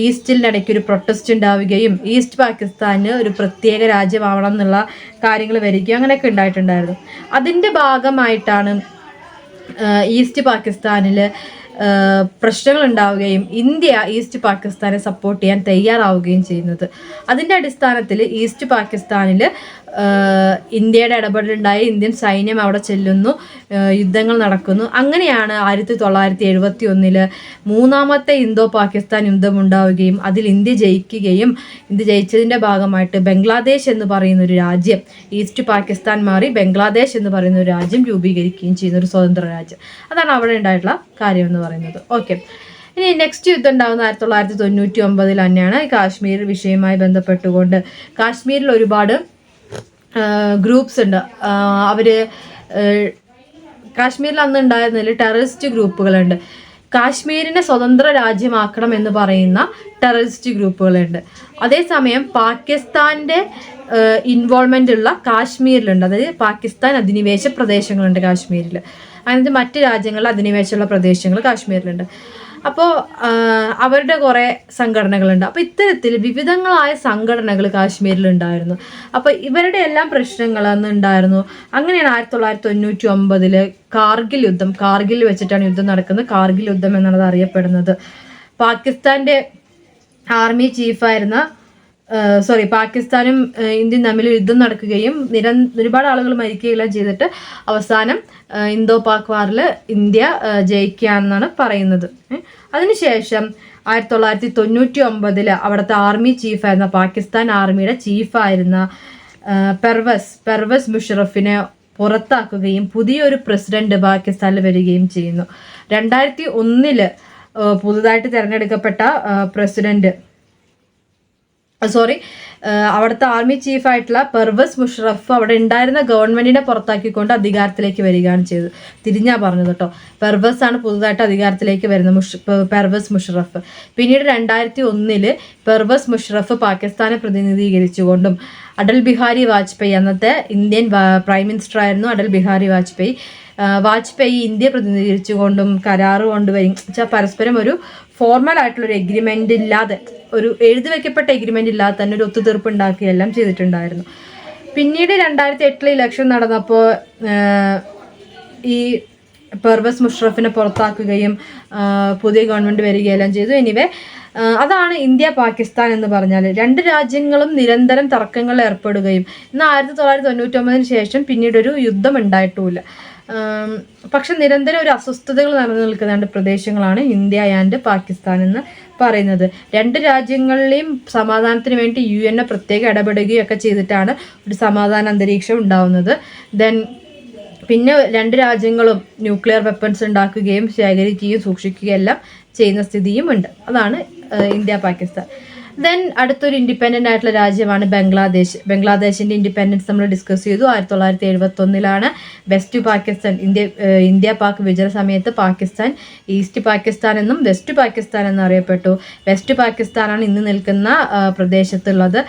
ഈസ്റ്റിൻ്റെ ഇടയ്ക്ക് ഒരു പ്രൊട്ടസ്റ്റ് ഉണ്ടാവുകയും ഈസ്റ്റ് പാകിസ്ഥാന് ഒരു പ്രത്യേക രാജ്യമാവണം എന്നുള്ള കാര്യങ്ങൾ വരികയും അങ്ങനെയൊക്കെ ഉണ്ടായിട്ടുണ്ടായിരുന്നു. അതിൻ്റെ ഭാഗമായിട്ടാണ് ഈസ്റ്റ് പാകിസ്ഥാനിൽ പ്രശ്നങ്ങൾ ഉണ്ടാവുകയും ഇന്ത്യ ഈസ്റ്റ് പാകിസ്ഥാനെ സപ്പോർട്ട് ചെയ്യാൻ തയ്യാറാവുകയും ചെയ്യുന്നത്. അതിൻ്റെ അടിസ്ഥാനത്തിൽ ഈസ്റ്റ് പാകിസ്ഥാനിൽ ഇന്ത്യയുടെ ഇടപെടലുണ്ടായി. ഇന്ത്യൻ സൈന്യം അവിടെ ചെല്ലുന്നു, യുദ്ധങ്ങൾ നടക്കുന്നു. അങ്ങനെയാണ് 1971 മൂന്നാമത്തെ ഇന്തോ പാകിസ്ഥാൻ യുദ്ധം ഉണ്ടാവുകയും അതിൽ ഇന്ത്യ ജയിക്കുകയും ഇന്ത്യ ജയിച്ചതിൻ്റെ ഭാഗമായിട്ട് ബംഗ്ലാദേശ് എന്ന് പറയുന്ന ഒരു രാജ്യം, ഈസ്റ്റ് പാകിസ്ഥാൻ മാറി ബംഗ്ലാദേശ് എന്ന് പറയുന്ന ഒരു രാജ്യം രൂപീകരിക്കുകയും ചെയ്യുന്ന ഒരു സ്വതന്ത്ര രാജ്യം. അതാണ് അവിടെ ഉണ്ടായിട്ടുള്ള കാര്യം എന്ന് പറയുന്നത്. ഓക്കെ, ഇനി നെക്സ്റ്റ് യുദ്ധം ഉണ്ടാകുന്ന 1999 തന്നെയാണ്. കാശ്മീർ വിഷയവുമായി ബന്ധപ്പെട്ടുകൊണ്ട് കാശ്മീരിൽ ഒരുപാട് ഗ്രൂപ്പ്സ് ഉണ്ട്. അവർ കാശ്മീരിൽ അന്ന് ഉണ്ടായിരുന്നതിൽ ടെററിസ്റ്റ് ഗ്രൂപ്പുകളുണ്ട്. കാശ്മീരിനെ സ്വതന്ത്ര രാജ്യമാക്കണം എന്ന് പറയുന്ന ടെററിസ്റ്റ് ഗ്രൂപ്പുകളുണ്ട്. അതേസമയം പാകിസ്ഥാൻ്റെ ഇൻവോൾവ്മെൻ്റ് ഉള്ള കാശ്മീരിലുണ്ട്. അതായത് പാകിസ്ഥാൻ അധിനിവേശ പ്രദേശങ്ങളുണ്ട് കാശ്മീരിൽ. അങ്ങനത്തെ മറ്റ് രാജ്യങ്ങളിൽ അധിനിവേശമുള്ള പ്രദേശങ്ങൾ കാശ്മീരിലുണ്ട്. അപ്പോൾ അവരുടെ കുറേ സംഘടനകളുണ്ട്. അപ്പോൾ ഇത്തരത്തിൽ വിവിധങ്ങളായ സംഘടനകൾ കാശ്മീരിലുണ്ടായിരുന്നു. അപ്പോൾ ഇവരുടെ എല്ലാം പ്രശ്നങ്ങൾ അന്ന് ഉണ്ടായിരുന്നു. അങ്ങനെയാണ് 1999 കാർഗിൽ യുദ്ധം, കാർഗിൽ വെച്ചിട്ടാണ് യുദ്ധം നടക്കുന്നത്. കാർഗിൽ യുദ്ധം എന്നാണ് അത് അറിയപ്പെടുന്നത്. പാകിസ്ഥാൻ്റെ ആർമി ചീഫായിരുന്ന പാകിസ്ഥാനും ഇന്ത്യയും തമ്മിൽ യുദ്ധം നടക്കുകയും ഒരുപാട് ആളുകൾ മരിക്കുകയെല്ലാം ചെയ്തിട്ട് അവസാനം ഇന്തോ പാക് വാറിൽ ഇന്ത്യ ജയിക്കുകയാണെന്നാണ് പറയുന്നത്. അതിനുശേഷം 1999 അവിടുത്തെ ആർമി ചീഫായിരുന്ന, പാകിസ്ഥാൻ ആർമിയുടെ ചീഫായിരുന്ന പെർവസ് മുഷറഫിനെ പുറത്താക്കുകയും പുതിയൊരു പ്രസിഡന്റ് പാകിസ്ഥാനിൽ വരികയും ചെയ്യുന്നു. 2001 പുതുതായിട്ട് തിരഞ്ഞെടുക്കപ്പെട്ട പ്രസിഡന്റ് അവിടുത്തെ ആർമി ചീഫായിട്ടുള്ള പെർവസ് മുഷറഫ് അവിടെ ഉണ്ടായിരുന്ന ഗവൺമെന്റിനെ പുറത്താക്കിക്കൊണ്ട് അധികാരത്തിലേക്ക് വരികയാണ് ചെയ്തത്. തിരിഞ്ഞാ പറഞ്ഞത് കേട്ടോ. പെർവസ് ആണ് പുതുതായിട്ട് അധികാരത്തിലേക്ക് വരുന്നത്, പെർവസ് മുഷറഫ്. പിന്നീട് 2001 പെർവസ് മുഷറഫ് പാകിസ്ഥാനെ പ്രതിനിധീകരിച്ചുകൊണ്ടും അടൽ ബിഹാരി വാജ്പേയി, അന്നത്തെ ഇന്ത്യൻ പ്രൈം മിനിസ്റ്റർ ആയിരുന്നു അടൽ ബിഹാരി വാജ്പേയി ഇന്ത്യ പ്രതിനിധീകരിച്ചുകൊണ്ടും കരാറ് കൊണ്ടുവരും. പരസ്പരം ഒരു ഫോർമൽ ആയിട്ടുള്ളൊരു എഗ്രിമെൻ്റ് ഇല്ലാതെ, ഒരു എഴുതി വയ്ക്കപ്പെട്ട എഗ്രിമെൻ്റ് ഇല്ലാതെ തന്നെ ഒരു ഒത്തുതീർപ്പ് ഉണ്ടാക്കുകയെല്ലാം ചെയ്തിട്ടുണ്ടായിരുന്നു. പിന്നീട് 2008 ഇലക്ഷൻ നടന്നപ്പോൾ ഈ പെർവസ് മുഷറഫിനെ പുറത്താക്കുകയും പുതിയ ഗവൺമെൻറ് വരികയെല്ലാം ചെയ്തു. എനിവേ അതാണ് ഇന്ത്യ പാകിസ്ഥാൻ എന്ന് പറഞ്ഞാൽ. രണ്ട് രാജ്യങ്ങളും നിരന്തരം തർക്കങ്ങളിൽ ഏർപ്പെടുകയും എന്നാൽ 1999 ശേഷം പിന്നീടൊരു യുദ്ധം ഉണ്ടായിട്ടുമില്ല. പക്ഷെ നിരന്തരം ഒരു അസ്വസ്ഥതകൾ നിലനിൽക്കുന്ന രണ്ട് പ്രദേശങ്ങളാണ് ഇന്ത്യ ആൻഡ് പാകിസ്ഥാൻ എന്ന് പറയുന്നത്. രണ്ട് രാജ്യങ്ങളിലെയും സമാധാനത്തിന് വേണ്ടി UN പ്രത്യേകം ഇടപെടുകയും ഒക്കെ ചെയ്തിട്ടാണ് ഒരു സമാധാന അന്തരീക്ഷം ഉണ്ടാവുന്നത്. പിന്നെ രണ്ട് രാജ്യങ്ങളും ന്യൂക്ലിയർ വെപ്പൺസ് ഉണ്ടാക്കുകയും ശേഖരിക്കുകയും സൂക്ഷിക്കുകയും എല്ലാം ചെയ്യുന്ന സ്ഥിതിയും ഉണ്ട്. അതാണ് ഇന്ത്യ പാകിസ്ഥാൻ. അടുത്തൊരു ഇൻഡിപെൻഡൻ്റ് ആയിട്ടുള്ള രാജ്യമാണ് ബംഗ്ലാദേശ്. ബംഗ്ലാദേശിൻ്റെ ഇൻഡിപെൻഡൻസ് നമ്മൾ ഡിസ്കസ് ചെയ്തു. 1971 വെസ്റ്റ് പാകിസ്ഥാൻ, ഇന്ത്യ പാക് വിഭജന സമയത്ത് പാകിസ്ഥാൻ ഈസ്റ്റ് പാകിസ്ഥാൻ എന്നും വെസ്റ്റ് പാകിസ്ഥാൻ എന്നും അറിയപ്പെട്ടു. വെസ്റ്റ് പാകിസ്ഥാനാണ് ഇന്ന് നിൽക്കുന്ന പ്രദേശത്തുള്ളത്.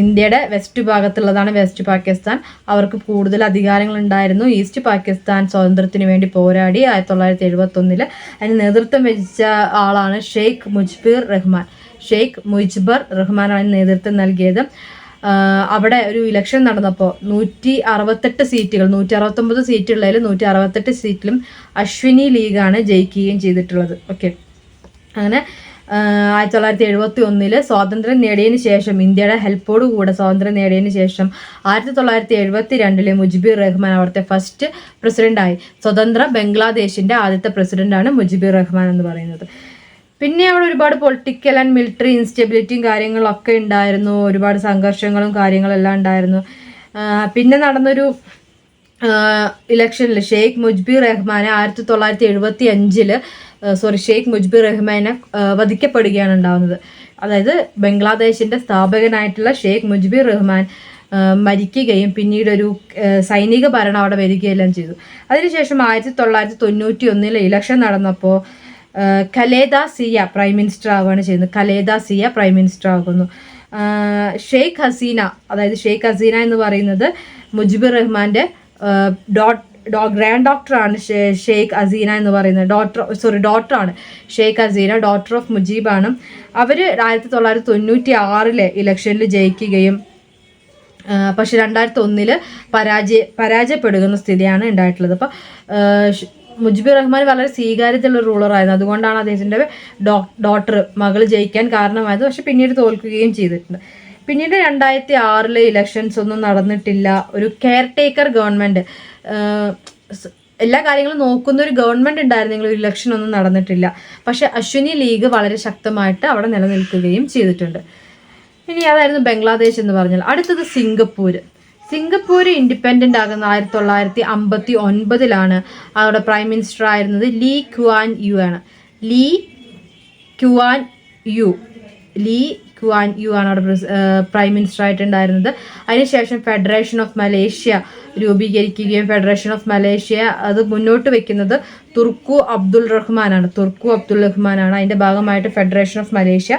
ഇന്ത്യയുടെ വെസ്റ്റ് ഭാഗത്തുള്ളതാണ് വെസ്റ്റ് പാകിസ്ഥാൻ. അവർക്ക് കൂടുതൽ അധികാരങ്ങൾ ഉണ്ടായിരുന്നു. ഈസ്റ്റ് പാകിസ്ഥാൻ സ്വാതന്ത്ര്യത്തിന് വേണ്ടി പോരാടി 1971 അതിന് നേതൃത്വം വഹിച്ച ആളാണ് ഷെയ്ഖ് മുജിബർ റഹ്മാനാണ് നേതൃത്വം നൽകിയത്. അവിടെ ഒരു ഇലക്ഷൻ നടന്നപ്പോൾ 168 സീറ്റുകൾ, 169 സീറ്റുള്ളതിൽ 168 സീറ്റിലും അശ്വിനി ലീഗാണ് ജയിക്കുകയും ചെയ്തിട്ടുള്ളത്. ഓക്കെ, അങ്ങനെ 1971 സ്വാതന്ത്ര്യം നേടിയതിന് ശേഷം, ഇന്ത്യയുടെ ഹെൽപ്പോടുകൂടെ സ്വാതന്ത്ര്യം നേടിയതിന് ശേഷം 1972 മുജിബുർ റഹ്മാൻ അവിടുത്തെ ഫസ്റ്റ് പ്രസിഡൻ്റായി. സ്വതന്ത്ര ബംഗ്ലാദേശിൻ്റെ ആദ്യത്തെ പ്രസിഡൻ്റാണ് മുജിബുർ റഹ്മാൻ എന്ന് പറയുന്നത്. പിന്നെ അവിടെ ഒരുപാട് പൊളിറ്റിക്കൽ ആൻഡ് മിലിറ്ററി ഇൻസ്റ്റെബിലിറ്റിയും കാര്യങ്ങളൊക്കെ ഉണ്ടായിരുന്നു. ഒരുപാട് സംഘർഷങ്ങളും കാര്യങ്ങളെല്ലാം ഉണ്ടായിരുന്നു. പിന്നെ നടന്നൊരു ഇലക്ഷനിൽ ഷെയ്ഖ് മുജിബുർ റഹ്മാനെ 1975 ഷെയ്ഖ് മുജിബുർ റഹ്മാനെ വധിക്കപ്പെടുകയാണ് ഉണ്ടാകുന്നത്. അതായത് ബംഗ്ലാദേശിൻ്റെ സ്ഥാപകനായിട്ടുള്ള ഷെയ്ഖ് മുജിബുർ റഹ്മാൻ മരിക്കുകയും പിന്നീടൊരു സൈനിക ഭരണം അവിടെ വരികയെല്ലാം ചെയ്തു. അതിനുശേഷം 1991 ഇലക്ഷൻ നടന്നപ്പോൾ ഖലേദ സിയ പ്രൈം മിനിസ്റ്റർ ആവുകയാണ് ചെയ്യുന്നത്. ഖലേദ സിയ പ്രൈം മിനിസ്റ്റർ ആകുന്നു. ഷെയ്ഖ് ഹസീന എന്ന് പറയുന്നത് മുജിബുർ റഹ്മാൻ്റെ ഗ്രാൻഡ് ഡോക്ടറാണ്. ഷെയ്ഖ് ഹസീന എന്ന് പറയുന്നത് ഡോക്ടറാണ്. ഷെയ്ഖ് ഹസീന ഡോക്ടർ ഓഫ് മുജീബാണ്. അവർ 1996 ഇലക്ഷനിൽ ജയിക്കുകയും പക്ഷെ 2001 പരാജയപ്പെടുന്ന സ്ഥിതിയാണ് ഉണ്ടായിട്ടുള്ളത്. അപ്പോൾ മുജിബുർ റഹ്മാൻ വളരെ സ്വീകാര്യതയുള്ള റൂളറായിരുന്നു. അതുകൊണ്ടാണ് അദ്ദേഹത്തിൻ്റെ മകൾ ജയിക്കാൻ കാരണമായത്. പക്ഷെ പിന്നീട് തോൽക്കുകയും ചെയ്തിട്ടുണ്ട്. പിന്നീട് 2006 ഇലക്ഷൻസ് ഒന്നും നടന്നിട്ടില്ല. ഒരു കെയർ ടേക്കർ ഗവൺമെൻറ്, എല്ലാ കാര്യങ്ങളും നോക്കുന്ന ഒരു ഗവൺമെൻറ് ഉണ്ടായിരുന്നെങ്കിലും ഇലക്ഷൻ ഒന്നും നടന്നിട്ടില്ല. പക്ഷെ അശ്വിനി ലീഗ് വളരെ ശക്തമായിട്ട് അവിടെ നിലനിൽക്കുകയും ചെയ്തിട്ടുണ്ട്. ഇനി അതായിരുന്നു ബംഗ്ലാദേശ് എന്ന് പറഞ്ഞാൽ. അടുത്തത് സിംഗപ്പൂർ ഇൻഡിപെൻഡൻ്റ് ആകുന്ന 1959 അവിടെ പ്രൈം മിനിസ്റ്റർ ആയിരുന്നത് ലീ ക്വാൻ യു ആണ്. ലീ ക്വാൻ യു ആണ് അവിടെ പ്രൈം മിനിസ്റ്റർ ആയിട്ടുണ്ടായിരുന്നത്. അതിനുശേഷം ഫെഡറേഷൻ ഓഫ് മലേഷ്യ രൂപീകരിക്കുകയും ഫെഡറേഷൻ ഓഫ് മലേഷ്യ അത് മുന്നോട്ട് വെക്കുന്നത് തുർക്കു അബ്ദുൾ റഹ്മാനാണ്. അതിൻ്റെ ഭാഗമായിട്ട് ഫെഡറേഷൻ ഓഫ് മലേഷ്യ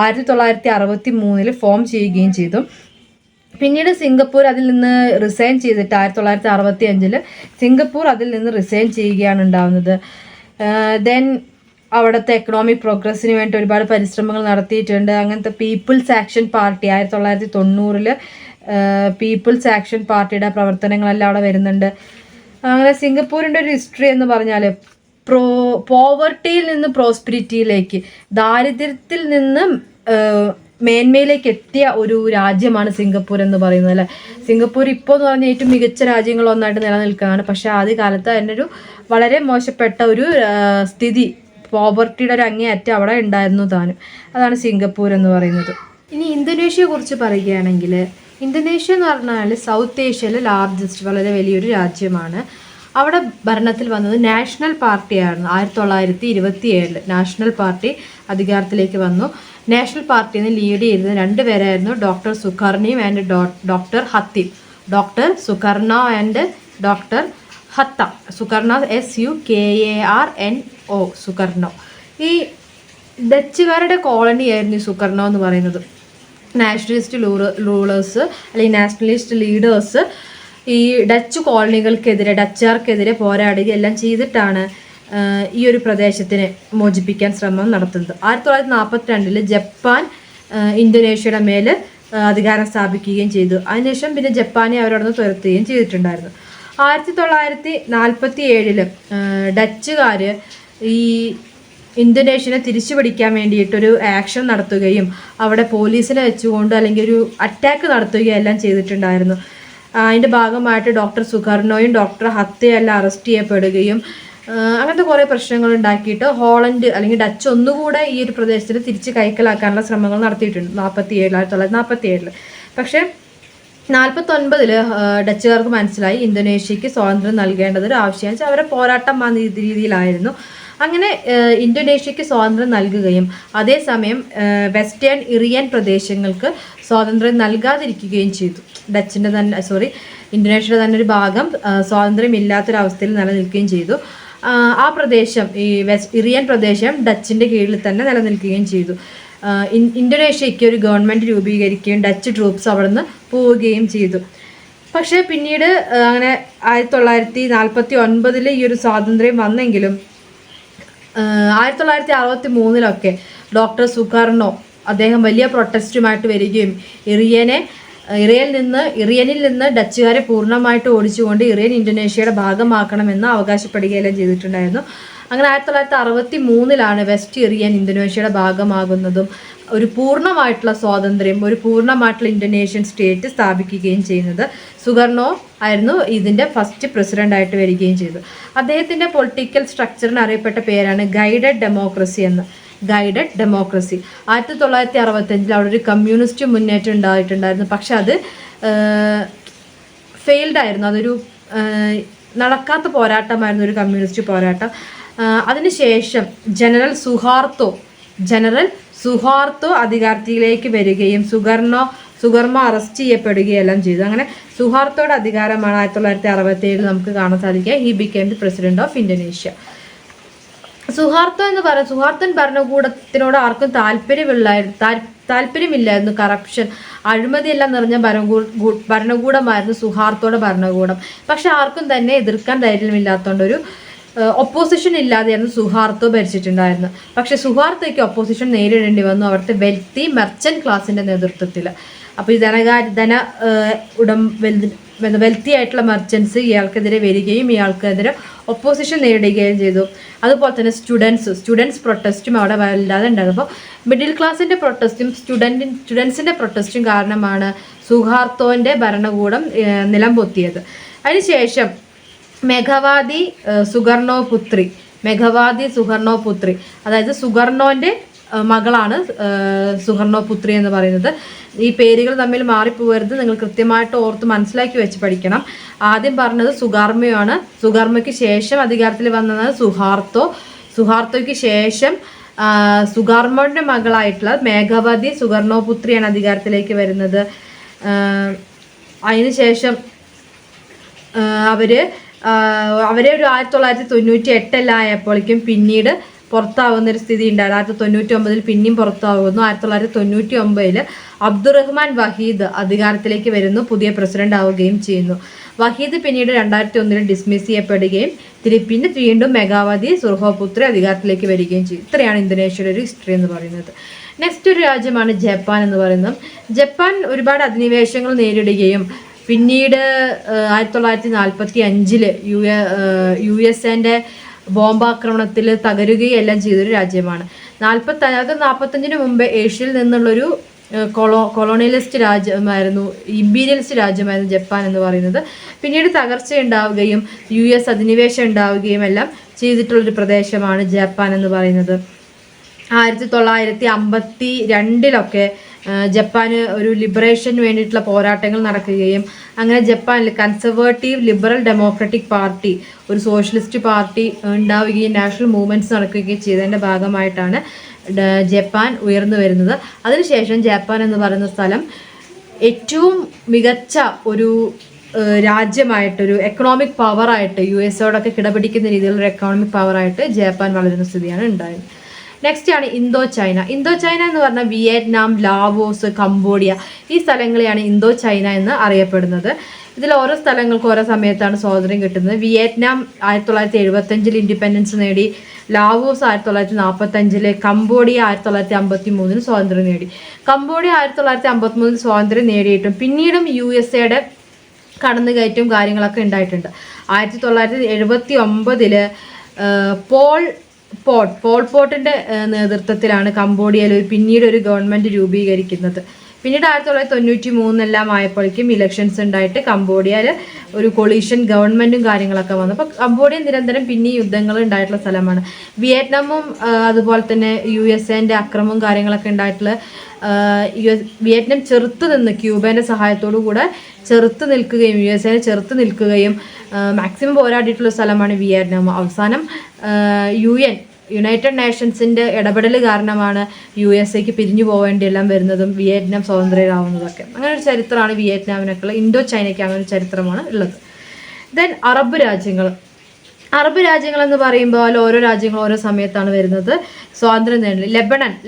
1963 ഫോം ചെയ്യുകയും ചെയ്തു. പിന്നീട് സിംഗപ്പൂർ അതിൽ നിന്ന് റിസൈൻ ചെയ്തിട്ട് 1965 സിംഗപ്പൂർ അതിൽ നിന്ന് റിസൈൻ ചെയ്യുകയാണ് ഉണ്ടാവുന്നത്. ദെൻ അവിടുത്തെ എക്കണോമിക് പ്രോഗ്രസ്സിന് വേണ്ടി ഒരുപാട് പരിശ്രമങ്ങൾ നടത്തിയിട്ടുണ്ട്. അങ്ങനത്തെ people's action party 1990 people's action പാർട്ടിയുടെ പ്രവർത്തനങ്ങളെല്ലാം അവിടെ വരുന്നുണ്ട്. അങ്ങനെ സിംഗപ്പൂരിൻ്റെ ഒരു ഹിസ്റ്ററി എന്ന് പറഞ്ഞാൽ പോവർട്ടിയിൽ നിന്ന് പ്രോസ്പിരിറ്റിയിലേക്ക്, ദാരിദ്ര്യത്തിൽ നിന്ന് മേന്മയിലേക്ക് എത്തിയ ഒരു രാജ്യമാണ് സിംഗപ്പൂർ എന്ന് പറയുന്നത് അല്ലേ. സിംഗപ്പൂർ ഇപ്പോൾ എന്ന് പറഞ്ഞാൽ ഏറ്റവും മികച്ച രാജ്യങ്ങളൊന്നായിട്ട് നിലനിൽക്കുകയാണ്. പക്ഷേ ആദ്യകാലത്ത് അതിനൊരു വളരെ മോശപ്പെട്ട ഒരു സ്ഥിതി, പോവർട്ടിയുടെ ഒരു അങ്ങേയറ്റം അവിടെ ഉണ്ടായിരുന്നു താനും. അതാണ് സിംഗപ്പൂർ എന്ന് പറയുന്നത്. ഇനി ഇന്തോനേഷ്യയെ കുറിച്ച് പറയുകയാണെങ്കിൽ, ഇന്തോനേഷ്യ എന്ന് പറഞ്ഞാൽ സൗത്ത് ഏഷ്യയിലെ ലാർജസ്റ്റ് വളരെ വലിയൊരു രാജ്യമാണ്. അവിടെ ഭരണത്തിൽ വന്നത് നാഷണൽ പാർട്ടിയാണ്. 1927 നാഷണൽ പാർട്ടി അധികാരത്തിലേക്ക് വന്നു. നാഷണൽ പാർട്ടിയിൽ നിന്ന് ലീഡ് ചെയ്തത് 2 പേരായിരുന്നു, doctor Sukarno and doctor Hatta. Doctor Sukarno and doctor Hatta. Sukarno SUKARNO, സുകർണോ. ഈ ഡച്ചുകാരുടെ കോളനി ആയിരുന്നു ഈ സുകർണോ എന്ന് പറയുന്നത്. നാഷണലിസ്റ്റ് റൂളേഴ്സ് അല്ലെങ്കിൽ നാഷണലിസ്റ്റ് ലീഡേഴ്സ് ഈ ഡച്ച് കോളനികൾക്കെതിരെ, ഡച്ചുകാർക്കെതിരെ പോരാടുകയും എല്ലാം ചെയ്തിട്ടാണ് ഈ ഒരു പ്രദേശത്തിനെ മോചിപ്പിക്കാൻ ശ്രമം നടത്തുന്നത്. 1942 ജപ്പാൻ ഇന്തോനേഷ്യയുടെ മേൽ അധികാരം സ്ഥാപിക്കുകയും ചെയ്തു. അതിനുശേഷം പിന്നെ ജപ്പാനെ അവരവിടെ നിന്ന് തുരത്തുകയും ചെയ്തിട്ടുണ്ടായിരുന്നു. 1947 ഡച്ചുകാർ ഈ ഇന്തോനേഷ്യനെ തിരിച്ചു പിടിക്കാൻ വേണ്ടിയിട്ടൊരു ആക്ഷൻ നടത്തുകയും അവിടെ പോലീസിനെ വെച്ചുകൊണ്ട് അല്ലെങ്കിൽ ഒരു അറ്റാക്ക് നടത്തുകയും എല്ലാം ചെയ്തിട്ടുണ്ടായിരുന്നു. അതിൻ്റെ ഭാഗമായിട്ട് ഡോക്ടർ സുകർണോയും ഡോക്ടർ ഹത്തയും എല്ലാം അറസ്റ്റ് ചെയ്യപ്പെടുകയും അങ്ങനത്തെ കുറേ പ്രശ്നങ്ങൾ ഉണ്ടാക്കിയിട്ട് ഹോളണ്ട് അല്ലെങ്കിൽ ഡച്ച് ഒന്നുകൂടെ ഈ ഒരു പ്രദേശത്തിന് തിരിച്ച് കൈക്കലാക്കാനുള്ള ശ്രമങ്ങൾ നടത്തിയിട്ടുണ്ട് 1947. പക്ഷേ 1949 ഡച്ചുകാർക്ക് മനസ്സിലായി ഇന്തോനേഷ്യക്ക് സ്വാതന്ത്ര്യം നൽകേണ്ടത് ഒരു ആവശ്യമാണ് വെച്ചാൽ അവരെ പോരാട്ടം ആ രീതിയിലായിരുന്നു. അങ്ങനെ ഇന്തോനേഷ്യക്ക് സ്വാതന്ത്ര്യം നൽകുകയും അതേസമയം വെസ്റ്റേൺ ഇറിയൻ പ്രദേശങ്ങൾക്ക് സ്വാതന്ത്ര്യം നൽകാതിരിക്കുകയും ചെയ്തു. ഇന്തോനേഷ്യയുടെ തന്നെ ഒരു ഭാഗം സ്വാതന്ത്ര്യമില്ലാത്തൊരവസ്ഥയിൽ നിലനിൽക്കുകയും ചെയ്തു. ആ പ്രദേശം, ഈ ഇറിയൻ പ്രദേശം ഡച്ചിൻ്റെ കീഴിൽ തന്നെ നിലനിൽക്കുകയും ചെയ്തു. ഇന്തോനേഷ്യയ്ക്ക് ഒരു ഗവൺമെൻറ് രൂപീകരിക്കുകയും ഡച്ച് ട്രൂപ്സ് അവിടെ നിന്ന് പോവുകയും ചെയ്തു. പക്ഷേ പിന്നീട് അങ്ങനെ 1949 ഈ ഒരു സ്വാതന്ത്ര്യം വന്നെങ്കിലും 1963 ഡോക്ടർ സുകർണോ അദ്ദേഹം വലിയ പ്രൊട്ടസ്റ്റുമായിട്ട് വരികയും ഇറിയനിൽ നിന്ന് ഡച്ചുകാരെ പൂർണ്ണമായിട്ട് ഓടിച്ചുകൊണ്ട് ഇറിയൻ ഇന്തോനേഷ്യയുടെ ഭാഗമാക്കണമെന്ന് അവകാശപ്പെടുകയെല്ലാം ചെയ്തിട്ടുണ്ടായിരുന്നു. അങ്ങനെ 1963 വെസ്റ്റ് ഇറിയൻ ഇന്തോനേഷ്യയുടെ ഭാഗമാകുന്നതും ഒരു പൂർണ്ണമായിട്ടുള്ള സ്വാതന്ത്ര്യം, ഒരു പൂർണ്ണമായിട്ടുള്ള ഇന്തോനേഷ്യൻ സ്റ്റേറ്റ് സ്ഥാപിക്കുകയും ചെയ്യുന്നത് സുകർണോ ആയിരുന്നു. ഇതിൻ്റെ ഫസ്റ്റ് പ്രസിഡൻ്റ് ആയിട്ട് വരികയും ചെയ്തു. അദ്ദേഹത്തിൻ്റെ പൊളിറ്റിക്കൽ സ്ട്രക്ചറിന് അറിയപ്പെട്ട പേരാണ് ഗൈഡഡ് ഡെമോക്രസി എന്ന്. 1965 അവിടെ ഒരു കമ്മ്യൂണിസ്റ്റ് മുന്നേറ്റം ഉണ്ടായിട്ടുണ്ടായിരുന്നു. പക്ഷെ അത് ഫെയിൽഡ് ആയിരുന്നു. അതൊരു നടക്കാത്ത പോരാട്ടമായിരുന്നു, ഒരു കമ്മ്യൂണിസ്റ്റ് പോരാട്ടം. അതിനുശേഷം ജനറൽ സുഹാർത്തോ അധികാരത്തിലേക്ക് വരികയും സുകർണോ അറസ്റ്റ് ചെയ്യപ്പെടുകയെല്ലാം ചെയ്തു. അങ്ങനെ സുഹാർത്തോയുടെ അധികാരമാണ് 1967 നമുക്ക് കാണാൻ സാധിക്കുക. He became the president of Indonesia. സുഹാർത്തോൻ ഭരണകൂടത്തിനോട് ആർക്കും താല്പര്യമില്ലായിരുന്നു. കറപ്ഷൻ, അഴിമതിയെല്ലാം നിറഞ്ഞ ഭരണകൂടമായിരുന്നു സുഹാർത്തോയുടെ ഭരണകൂടം. പക്ഷെ ആർക്കും തന്നെ എതിർക്കാൻ ധൈര്യമില്ലാത്തതുകൊണ്ട് ഒരു ഒപ്പോസിഷൻ ഇല്ലാതെയായിരുന്നു സുഹാർത്തോ ഭരിച്ചിട്ടുണ്ടായിരുന്നു. പക്ഷെ സുഹാർത്തോയ്ക്ക് ഒപ്പോസിഷൻ നേരിടേണ്ടി വന്നു അവിടുത്തെ വെൽത്തി മെർച്ചന്റ് ക്ലാസിൻ്റെ നേതൃത്വത്തിൽ. അപ്പോൾ ഈ വെൽത്തി ആയിട്ടുള്ള മെർച്ചൻസ് ഇയാൾക്കെതിരെ വരികയും ഇയാൾക്കെതിരെ ഒപ്പോസിഷൻ നേരിടുകയും ചെയ്തു. അതുപോലെ തന്നെ സ്റ്റുഡൻസ് പ്രൊട്ടസ്റ്റും അവിടെ വല്ലാതെ ഉണ്ടായിരുന്നു. അപ്പോൾ മിഡിൽ ക്ലാസിൻ്റെ പ്രൊട്ടസ്റ്റും സ്റ്റുഡൻസിൻ്റെ പ്രൊട്ടസ്റ്റും കാരണമാണ് സുഹാർത്തോൻ്റെ ഭരണകൂടം നിലം പൊത്തിയത്. അതിനുശേഷം മെഘവാദി സുകർണോപുത്രി അതായത് സുകർണോൻ്റെ മകളാണ് സുകർണോപുത്രി എന്ന് പറയുന്നത്. ഈ പേരുകൾ തമ്മിൽ മാറിപ്പോകരുത്, നിങ്ങൾ കൃത്യമായിട്ട് ഓർത്ത് മനസ്സിലാക്കി വെച്ച് പഠിക്കണം. ആദ്യം പറഞ്ഞത് സുഗാർമ്മയാണ്. സുഗാർമ്മയ്ക്ക് ശേഷം അധികാരത്തിൽ വന്നത് സുഹാർത്തോയ്ക്ക് ശേഷം സുഗാർമ്മയുടെ മകളായിട്ടുള്ള മേഘവതി സുകർണോപുത്രിയാണ് അധികാരത്തിലേക്ക് വരുന്നത്. അതിനുശേഷം അവരെ ഒരു 1998 ആയപ്പോഴേക്കും പിന്നീട് പുറത്താവുന്നൊരു സ്ഥിതി ഉണ്ടായിരുന്നു. 1999 പിന്നെയും പുറത്താവുന്നു. 1999 അബ്ദുറഹ്മാൻ വഹീദ് അധികാരത്തിലേക്ക് വരുന്നു, പുതിയ പ്രസിഡന്റ് ആവുകയും ചെയ്യുന്നു. വഹീദ് പിന്നീട് 2001 ഡിസ്മിസ് ചെയ്യപ്പെടുകയും പിന്നെ വീണ്ടും മെഘാവതി സുർഹോപുത്രി അധികാരത്തിലേക്ക് വരികയും ചെയ്യും. ഇത്രയാണ് ഇന്തോനേഷ്യയുടെ ഒരു ഹിസ്റ്ററി എന്ന് പറയുന്നത്. നെക്സ്റ്റ് ഒരു രാജ്യമാണ് ജപ്പാൻ എന്ന് പറയുന്നത്. ജപ്പാൻ ഒരുപാട് അധിനിവേശങ്ങൾ നേരിടുകയും പിന്നീട് 1945 USA ബോംബാക്രമണത്തിൽ തകരുകയും എല്ലാം ചെയ്തൊരു രാജ്യമാണ്. 45 മുമ്പ് ഏഷ്യയിൽ നിന്നുള്ളൊരു കൊളോണിയലിസ്റ്റ് രാജ്യമായിരുന്നു, ഇമ്പീരിയലിസ്റ്റ് രാജ്യമായിരുന്നു ജപ്പാൻ എന്ന് പറയുന്നത്. പിന്നീട് തകർച്ച ഉണ്ടാവുകയും US അധിനിവേശം ഉണ്ടാവുകയും എല്ലാം ചെയ്തിട്ടുള്ളൊരു പ്രദേശമാണ് ജപ്പാൻ എന്ന് പറയുന്നത്. 1952 ജപ്പാന് ഒരു ലിബറേഷന് വേണ്ടിയിട്ടുള്ള പോരാട്ടങ്ങൾ നടക്കുകയും അങ്ങനെ ജപ്പാനിൽ കൺസർവേറ്റീവ് ലിബറൽ ഡെമോക്രാറ്റിക് പാർട്ടി, ഒരു സോഷ്യലിസ്റ്റ് പാർട്ടി ഉണ്ടാവുകയും നാഷണൽ മൂവ്മെൻറ്റ്സ് നടക്കുകയും ചെയ്തതിൻ്റെ ഭാഗമായിട്ടാണ് ജപ്പാൻ ഉയർന്നു വരുന്നത്. അതിനുശേഷം ജപ്പാൻ എന്ന് പറയുന്ന സ്ഥലം ഏറ്റവും മികച്ച ഒരു രാജ്യമായിട്ടൊരു എക്കണോമിക് പവറായിട്ട് USയോടൊക്കെ കിടപിടിക്കുന്ന രീതിയിലുള്ള എക്കണോമിക് പവറായിട്ട് ജപ്പാൻ വളരുന്ന സ്ഥിതിയാണ് ഉണ്ടായത്. നെക്സ്റ്റ് ആണ് ഇന്തോ ചൈന എന്ന് പറഞ്ഞാൽ വിയറ്റ്നാം, ലാവോസ്, കംബോഡിയ ഈ സ്ഥലങ്ങളെയാണ് ഇന്തോ ചൈന എന്ന് അറിയപ്പെടുന്നത്. ഇതിൽ ഓരോ സ്ഥലങ്ങൾക്കും ഓരോ സമയത്താണ് സ്വാതന്ത്ര്യം കിട്ടുന്നത്. വിയറ്റ്നാം 1975 ഇൻഡിപെൻഡൻസ് നേടി, ലാവോസ് 1945, കംബോഡിയ 1953 സ്വാതന്ത്ര്യം നേടി. കംബോഡിയ 1953 സ്വാതന്ത്ര്യം നേടിയിട്ടും പിന്നീടും USAയുടെ കടന്നുകയറ്റവും കാര്യങ്ങളൊക്കെ ഉണ്ടായിട്ടുണ്ട്. 1979 പോൾപോട്ടിൻ്റെ നേതൃത്വത്തിലാണ് കംബോഡിയയിൽ പിന്നീട് ഒരു ഗവൺമെൻറ് രൂപീകരിക്കുന്നത്. പിന്നീട് 1993 എല്ലാം ആയപ്പോഴേക്കും ഇലക്ഷൻസ് ഉണ്ടായിട്ട് കംബോഡിയയിൽ ഒരു കൊളീഷൻ ഗവൺമെൻറ്റും കാര്യങ്ങളൊക്കെ വന്നു. അപ്പോൾ കംബോഡിയ നിരന്തരം പിന്നെ യുദ്ധങ്ങൾ ഉണ്ടായിട്ടുള്ള സ്ഥലമാണ്. വിയറ്റ്നാമും അതുപോലെ തന്നെ USAൻ്റെ അക്രമവും കാര്യങ്ങളൊക്കെ ഉണ്ടായിട്ടുള്ള വിയറ്റ്നാം ചെറുത്ത് നിന്ന് ക്യൂബേൻ്റെ സഹായത്തോടു കൂടെ ചെറുത്ത് നിൽക്കുകയും USAനെ ചെറുത്ത് നിൽക്കുകയും മാക്സിമം പോരാടിയിട്ടുള്ള സ്ഥലമാണ് വിയറ്റ്നാം. അവസാനം യുണൈറ്റഡ് നേഷൻസിൻ്റെ ഇടപെടൽ കാരണമാണ് USAക്ക് പിരിഞ്ഞു പോവേണ്ടിയെല്ലാം വരുന്നതും വിയറ്റ്നാം സ്വതന്ത്രരാവുന്നതൊക്കെ. അങ്ങനെ ഒരു ചരിത്രമാണ് വിയറ്റ്നാമിനൊക്കെയുള്ള. ഇന്തോ ചൈനയ്ക്ക് അങ്ങനെ ഒരു ചരിത്രമാണ് ഉള്ളത്. ദെൻ അറബ് രാജ്യങ്ങൾ എന്ന് പറയുമ്പോൾ ഓരോ രാജ്യങ്ങളും ഓരോ സമയത്താണ് വരുന്നത് സ്വാതന്ത്ര്യം നേടുന്നത്.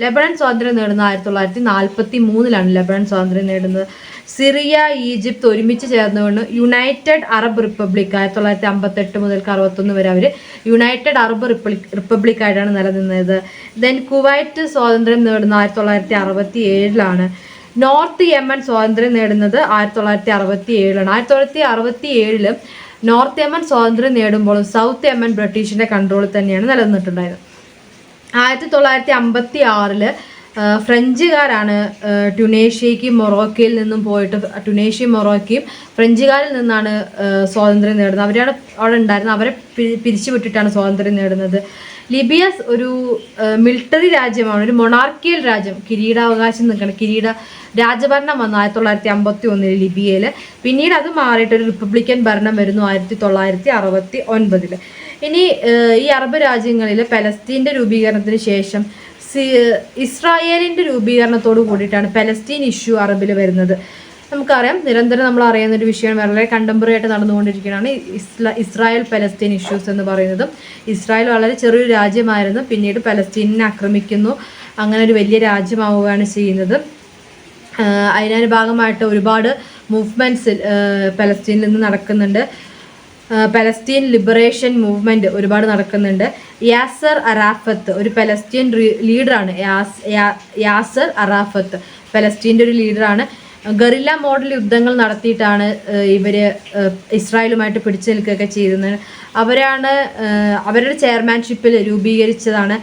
ലെബനൻ സ്വാതന്ത്ര്യം നേടുന്നത് 1943 ലെബനൻ സ്വാതന്ത്ര്യം നേടുന്നത്. സിറിയ, ഈജിപ്ത് ഒരുമിച്ച് ചേർന്നുകൊണ്ട് യുണൈറ്റഡ് അറബ് റിപ്പബ്ലിക് 1958 മുതൽ 61 വരെ അവർ യുണൈറ്റഡ് അറബ് റിപ്പബ്ലിക്കായിട്ടാണ് നിലനിന്നത്. ദെൻ കുവൈറ്റ് സ്വാതന്ത്ര്യം നേടുന്നത് 1967 നോർത്ത് യമൻ സ്വാതന്ത്ര്യം നേടുന്നത് 1967 1967 നോർത്ത് യമൻ സ്വാതന്ത്ര്യം നേടുമ്പോൾ സൗത്ത് യമൻ ബ്രിട്ടീഷിൻ്റെ കൺട്രോളിൽ തന്നെയാണ് നിലനിന്നിട്ടുണ്ടായത്. 1956 ഫ്രഞ്ചുകാരാണ് ട്യൂണേഷ്യയ്ക്കും മൊറോക്കയിൽ നിന്നും പോയിട്ട് ട്യൂണേഷ്യയും മൊറോക്കയും ഫ്രഞ്ചുകാരിൽ നിന്നാണ് സ്വാതന്ത്ര്യം നേടുന്നത്. അവരാണ് അവിടെ ഉണ്ടായിരുന്നത്. അവരെ പിരിച്ചുവിട്ടിട്ടാണ് സ്വാതന്ത്ര്യം നേടുന്നത്. ലിബിയ ഒരു മിലിറ്ററി രാജ്യമാണ്, ഒരു മൊണാർക്കിയൽ രാജ്യം, കിരീടാവകാശം നിൽക്കണം, രാജഭരണം വന്നു 1951 ലിബിയയിൽ. പിന്നീട് അത് മാറിയിട്ട് ഒരു റിപ്പബ്ലിക്കൻ ഭരണം വരുന്നു 1969. ഇനി ഈ അറബ് രാജ്യങ്ങളിൽ പലസ്തീൻ്റെ രൂപീകരണത്തിന് ശേഷം ഇസ്രായേലിൻ്റെ രൂപീകരണത്തോട് കൂടിയിട്ടാണ് പലസ്തീൻ ഇഷ്യൂ അറബിൽ വരുന്നത്. നമുക്കറിയാം, നിരന്തരം നമ്മൾ അറിയുന്ന ഒരു വിഷയം, വളരെ കണ്ടംപററി ആയിട്ട് നടന്നുകൊണ്ടിരിക്കുകയാണ് ഇസ്രായേൽ പലസ്തീൻ ഇഷ്യൂസ് എന്ന് പറയുന്നതും. ഇസ്രായേൽ വളരെ ചെറിയൊരു രാജ്യമായിരുന്നു, പിന്നീട് പലസ്തീനിനെ ആക്രമിക്കുന്നു, അങ്ങനെ ഒരു വലിയ രാജ്യമാവുകയാണ് ചെയ്യുന്നത്. അതിൻ്റെ ഭാഗമായിട്ട് ഒരുപാട് മൂവ്മെൻറ്റ്സ് പലസ്തീനിൽ നിന്ന് നടക്കുന്നുണ്ട്. പലസ്തീൻ ലിബറേഷൻ മൂവ്മെൻറ്റ് ഒരുപാട് നടക്കുന്നുണ്ട്. യാസർ അറാഫത്ത് ഒരു പലസ്തീൻ ലീഡറാണ്. യാസർ അറാഫത്ത് പലസ്തീൻ്റെ ഒരു ലീഡറാണ്. ഗറില്ല മോഡൽ യുദ്ധങ്ങൾ നടത്തിയിട്ടാണ് ഇവർ ഇസ്രായേലുമായിട്ട് പിടിച്ചു നിൽക്കുകയൊക്കെ ചെയ്തത്. അവരുടെ ചെയർമാൻഷിപ്പിൽ രൂപീകരിച്ചതാണ്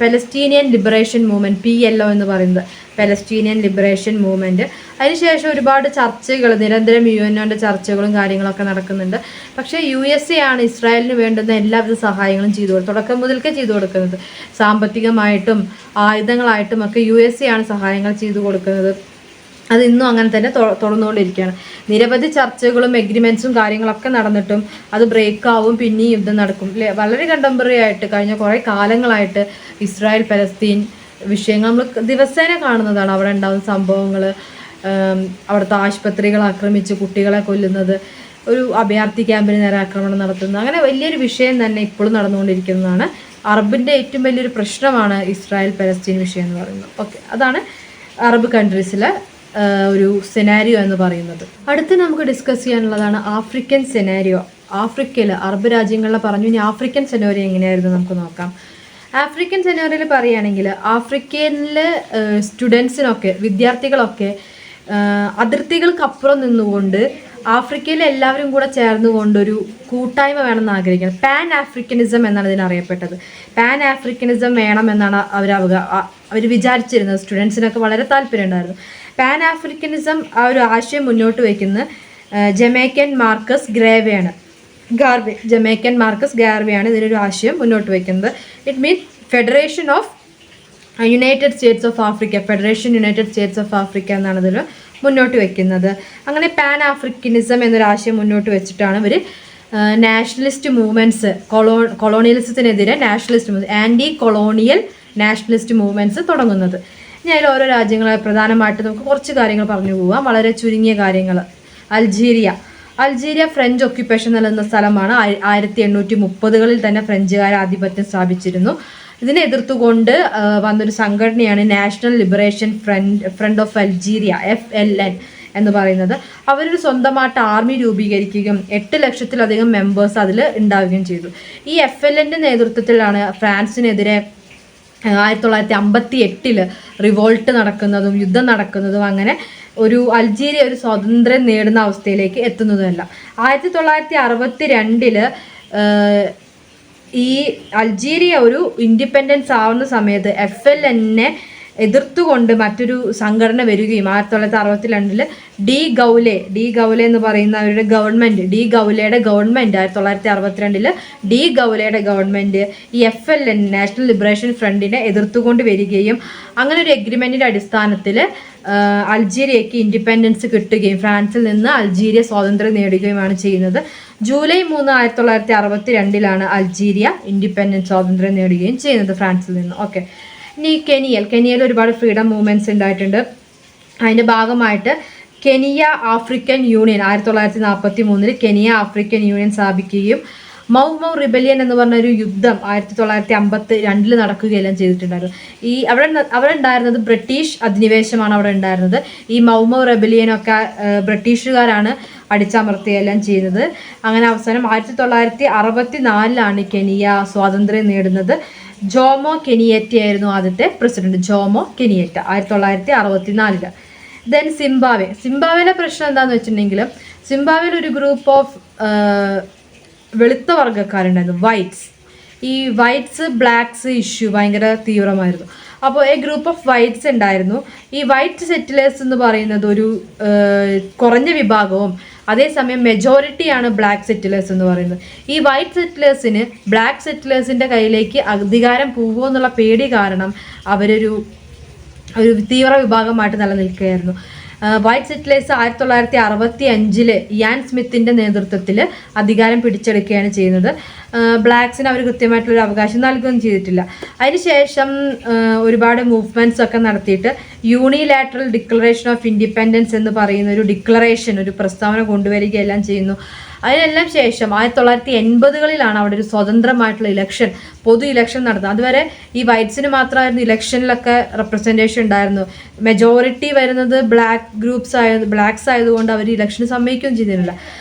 പലസ്റ്റീനിയൻ ലിബറേഷൻ മൂവ്മെൻറ്റ്, PLO എന്ന് പറയുന്നത്, പലസ്റ്റീനിയൻ ലിബറേഷൻ മൂവ്മെൻറ്റ്. അതിനുശേഷം ഒരുപാട് ചർച്ചകൾ, നിരന്തരം UN ചർച്ചകളും കാര്യങ്ങളൊക്കെ നടക്കുന്നുണ്ട്. പക്ഷേ USA ആണ് ഇസ്രായേലിന് വേണ്ടുന്ന എല്ലാവിധ സഹായങ്ങളും തുടക്കം മുതൽക്കേ ചെയ്തു കൊടുക്കുന്നത്. സാമ്പത്തികമായിട്ടും ആയുധങ്ങളായിട്ടും ഒക്കെ USA ആണ് സഹായങ്ങൾ ചെയ്തു കൊടുക്കുന്നത്. അത് ഇന്നും അങ്ങനെ തന്നെ തുടർന്നുകൊണ്ടിരിക്കുകയാണ്. നിരവധി ചർച്ചകളും എഗ്രിമെൻറ്റ്സും കാര്യങ്ങളൊക്കെ നടന്നിട്ടും അത് ബ്രേക്ക് ആവും, പിന്നെയും യുദ്ധം നടക്കും അല്ലേ. വളരെ കണ്ടംപററി ആയിട്ട് കഴിഞ്ഞ കുറേ കാലങ്ങളായിട്ട് ഇസ്രായേൽ പലസ്തീൻ വിഷയങ്ങൾ നമ്മൾ ദിവസേന കാണുന്നതാണ്. അവിടെ ഉണ്ടാകുന്ന സംഭവങ്ങൾ, അവിടുത്തെ ആശുപത്രികൾ ആക്രമിച്ച് കുട്ടികളെ കൊല്ലുന്നത്, ഒരു അഭയാർത്ഥി ക്യാമ്പിന് നേരെ ആക്രമണം നടത്തുന്നത്, അങ്ങനെ വലിയൊരു വിഷയം തന്നെ ഇപ്പോഴും നടന്നുകൊണ്ടിരിക്കുന്നതാണ്. അറബിൻ്റെ ഏറ്റവും വലിയൊരു പ്രശ്നമാണ് ഇസ്രായേൽ പലസ്തീൻ വിഷയം എന്ന് പറയുന്നത്. ഓക്കെ, അതാണ് അറബ് കൺട്രീസിലെ ഒരു സെനാരിയോ എന്ന് പറയുന്നത്. അടുത്ത് നമുക്ക് ഡിസ്കസ് ചെയ്യാനുള്ളതാണ് ആഫ്രിക്കൻ സെനാരിയോ. ആഫ്രിക്കയിൽ അറബ് രാജ്യങ്ങളിൽ പറഞ്ഞു, ഇനി ആഫ്രിക്കൻ സെനാരിയോ എങ്ങനെയായിരുന്നു നമുക്ക് നോക്കാം. ആഫ്രിക്കൻ സെനാരിയോയിൽ പറയുകയാണെങ്കിൽ ആഫ്രിക്കയിലെ സ്റ്റുഡൻസിനൊക്കെ, വിദ്യാർത്ഥികളൊക്കെ അതിർത്തികൾക്കപ്പുറം നിന്നുകൊണ്ട് ആഫ്രിക്കയിലെ എല്ലാവരും കൂടെ ചേർന്നുകൊണ്ടൊരു കൂട്ടായ്മ വേണമെന്ന് ആഗ്രഹിക്കുന്നത്. പാൻ ആഫ്രിക്കനിസം എന്നാണ് ഇതിനറിയപ്പെട്ടത്. പാൻ ആഫ്രിക്കനിസം വേണമെന്നാണ് അവർ വിചാരിച്ചിരുന്നത്. സ്റ്റുഡൻസിനൊക്കെ വളരെ താല്പര്യം ഉണ്ടായിരുന്നു. പാൻ ആഫ്രിക്കനിസം ആ ഒരു ആശയം മുന്നോട്ട് വയ്ക്കുന്ന ജമൈക്കൻ മാർക്കസ് ഗാർവെയാണ് ഇതിനൊരു ആശയം മുന്നോട്ട് വയ്ക്കുന്നത്. It means federation United States of Africa എന്നാണ് ഇതിൽ മുന്നോട്ട് വയ്ക്കുന്നത്. അങ്ങനെ പാൻ ആഫ്രിക്കനിസം എന്നൊരു ആശയം മുന്നോട്ട് വെച്ചിട്ടാണ് ഇവർ നാഷണലിസ്റ്റ് മൂവ്മെൻറ്റ്സ്, കൊളോണിയലിസത്തിനെതിരെ ആൻറ്റി കൊളോണിയൽ നാഷണലിസ്റ്റ് മൂവ്മെൻറ്റ്സ് തുടങ്ങുന്നത്. ഇനി അതിൽ ഓരോ രാജ്യങ്ങളെ പ്രധാനമായിട്ട് നമുക്ക് കുറച്ച് കാര്യങ്ങൾ പറഞ്ഞു പോവാം, വളരെ ചുരുങ്ങിയ കാര്യങ്ങൾ. അൾജീരിയ ഫ്രഞ്ച് ഒക്യുപ്പേഷൻ നിലനിന്ന സ്ഥലമാണ്. 1830കളിൽ തന്നെ ഫ്രഞ്ചുകാർ ആധിപത്യം സ്ഥാപിച്ചിരുന്നു. ഇതിനെ എതിർത്തുകൊണ്ട് വന്നൊരു സംഘടനയാണ് national liberation front of Algeria, FLN എന്ന് പറയുന്നത്. അവരൊരു സ്വന്തമായിട്ട് ആർമി രൂപീകരിക്കുകയും 8 ലക്ഷത്തിലധികം മെമ്പേഴ്സ് അതിൽ ഉണ്ടാവുകയും ചെയ്തു. ഈ FLN നേതൃത്വത്തിലാണ് ഫ്രാൻസിനെതിരെ 1958 റിവോൾട്ട് നടക്കുന്നതും യുദ്ധം നടക്കുന്നതും. അങ്ങനെ അൾജീരിയ ഒരു സ്വാതന്ത്ര്യം നേടുന്ന അവസ്ഥയിലേക്ക് എത്തുന്നതല്ല. 1962 ഈ അൾജീരിയ ഒരു ഇൻഡിപെൻഡൻസ് ആവുന്ന സമയത്ത് FLN എതിർത്തുകൊണ്ട് മറ്റൊരു സംഘടന വരികയും 1962 ഡി ഗൗലെ എന്ന് പറയുന്ന അവരുടെ ഗവൺമെൻറ്, ഗൗലയുടെ ഗവൺമെൻറ് 1962 ഗൗലയുടെ ഗവൺമെൻറ് ഈ FLN നാഷണൽ ലിബറേഷൻ ഫ്രണ്ടിനെ എതിർത്തുകൊണ്ട് വരികയും അങ്ങനെ ഒരു എഗ്രിമെൻറ്റിൻ്റെ അടിസ്ഥാനത്തിൽ അൾജീരിയയ്ക്ക് ഇൻഡിപെൻഡൻസ് കിട്ടുകയും ഫ്രാൻസിൽ നിന്ന് അൾജീരിയ സ്വാതന്ത്ര്യം നേടുകയുമാണ് ചെയ്യുന്നത്. ജൂലൈ 3, 1962 അൾജീരിയ ഇൻഡിപെൻഡൻസ് സ്വാതന്ത്ര്യം നേടുകയും ചെയ്യുന്നത് ഫ്രാൻസിൽ നിന്ന്. ഓക്കെ, ഇനി കെനിയയിൽ ഒരുപാട് ഫ്രീഡം മൂവ്മെൻറ്റ്സ് ഉണ്ടായിട്ടുണ്ട്. അതിൻ്റെ ഭാഗമായിട്ട് Kenya African union 1943 Kenya African union സ്ഥാപിക്കുകയും മൗ റിബലിയൻ എന്ന് പറഞ്ഞൊരു യുദ്ധം 1952 നടക്കുകയെല്ലാം ചെയ്തിട്ടുണ്ടായിരുന്നു. അവിടെ ഉണ്ടായിരുന്നത് ബ്രിട്ടീഷ് അധിനിവേശമാണ് അവിടെ ഉണ്ടായിരുന്നത്. ഈ മൗ റിബലിയനൊക്കെ ബ്രിട്ടീഷുകാരാണ് അടിച്ചമർത്തുകയെല്ലാം ചെയ്യുന്നത്. അങ്ങനെ അവസാനം 1964 കെനിയ സ്വാതന്ത്ര്യം നേടുന്നത്. ജോമോ കെനിയേറ്റ ആയിരുന്നു ആദ്യത്തെ പ്രസിഡന്റ്. ജോമോ കെനിയേറ്റ 1964. ദെൻ സിംബാബ്വേയിലെ പ്രശ്നം എന്താണെന്ന് വെച്ചിട്ടുണ്ടെങ്കിൽ സിംബാബ്വേയിൽ ഒരു ഗ്രൂപ്പ് ഓഫ് വെളുത്ത വർഗ്ഗക്കാരുണ്ടായിരുന്നു, വൈറ്റ്സ്. ഈ വൈറ്റ്സ് ബ്ലാക്സ് ഇഷ്യൂ ഭയങ്കര തീവ്രമായിരുന്നു. അപ്പോൾ ഈ ഗ്രൂപ്പ് ഓഫ് വൈറ്റ്സ് ഉണ്ടായിരുന്നു. ഈ വൈറ്റ് സെറ്റിലേഴ്സ് എന്ന് പറയുന്നത് ഒരു കുറഞ്ഞ വിഭാഗവും അതേസമയം മെജോറിറ്റിയാണ് ബ്ലാക്ക് സെറ്റിലേഴ്സ് എന്ന് പറയുന്നത്. ഈ വൈറ്റ് സെറ്റിലേഴ്സിന് ബ്ലാക്ക് സെറ്റിലേഴ്സിൻ്റെ കയ്യിലേക്ക് അധികാരം പോകുമോ എന്നുള്ള പേടി കാരണം അവരൊരു തീവ്ര വിഭാഗമായിട്ട് നിലനിൽക്കുകയായിരുന്നു. വൈറ്റ് സെറ്റിലേഴ്സ് 1965 ഇയാൻ സ്മിത്തിൻ്റെ നേതൃത്വത്തിൽ അധികാരം പിടിച്ചെടുക്കുകയാണ് ചെയ്യുന്നത്. ബ്ലാക്സിന് അവർ കൃത്യമായിട്ടുള്ളൊരു അവകാശം നൽകുകയും ചെയ്തിട്ടില്ല. അതിനുശേഷം ഒരുപാട് മൂവ്മെൻറ്റ്സ് ഒക്കെ നടത്തിയിട്ട് യൂണിലാറ്ററൽ ഡിക്ലറേഷൻ ഓഫ് ഇൻഡിപെൻഡൻസ് എന്ന് പറയുന്ന ഒരു പ്രസ്താവന കൊണ്ടുവരികയെല്ലാം ചെയ്യുന്നു. അതിനെല്ലാം ശേഷം 1980കളിലാണ് അവിടെ ഒരു സ്വതന്ത്രമായിട്ടുള്ള പൊതു ഇലക്ഷൻ നടത്തുന്നത്. അതുവരെ ഈ വൈറ്റ്സിന് മാത്രമായിരുന്നു ഇലക്ഷനിലൊക്കെ റെപ്രസെൻറ്റേഷൻ ഉണ്ടായിരുന്നു. മെജോറിറ്റി വരുന്നത് ബ്ലാക്സ് ആയതുകൊണ്ട് അവർ ഇലക്ഷന് സമ്മതിക്കുകയും ചെയ്തിരുന്നില്ല.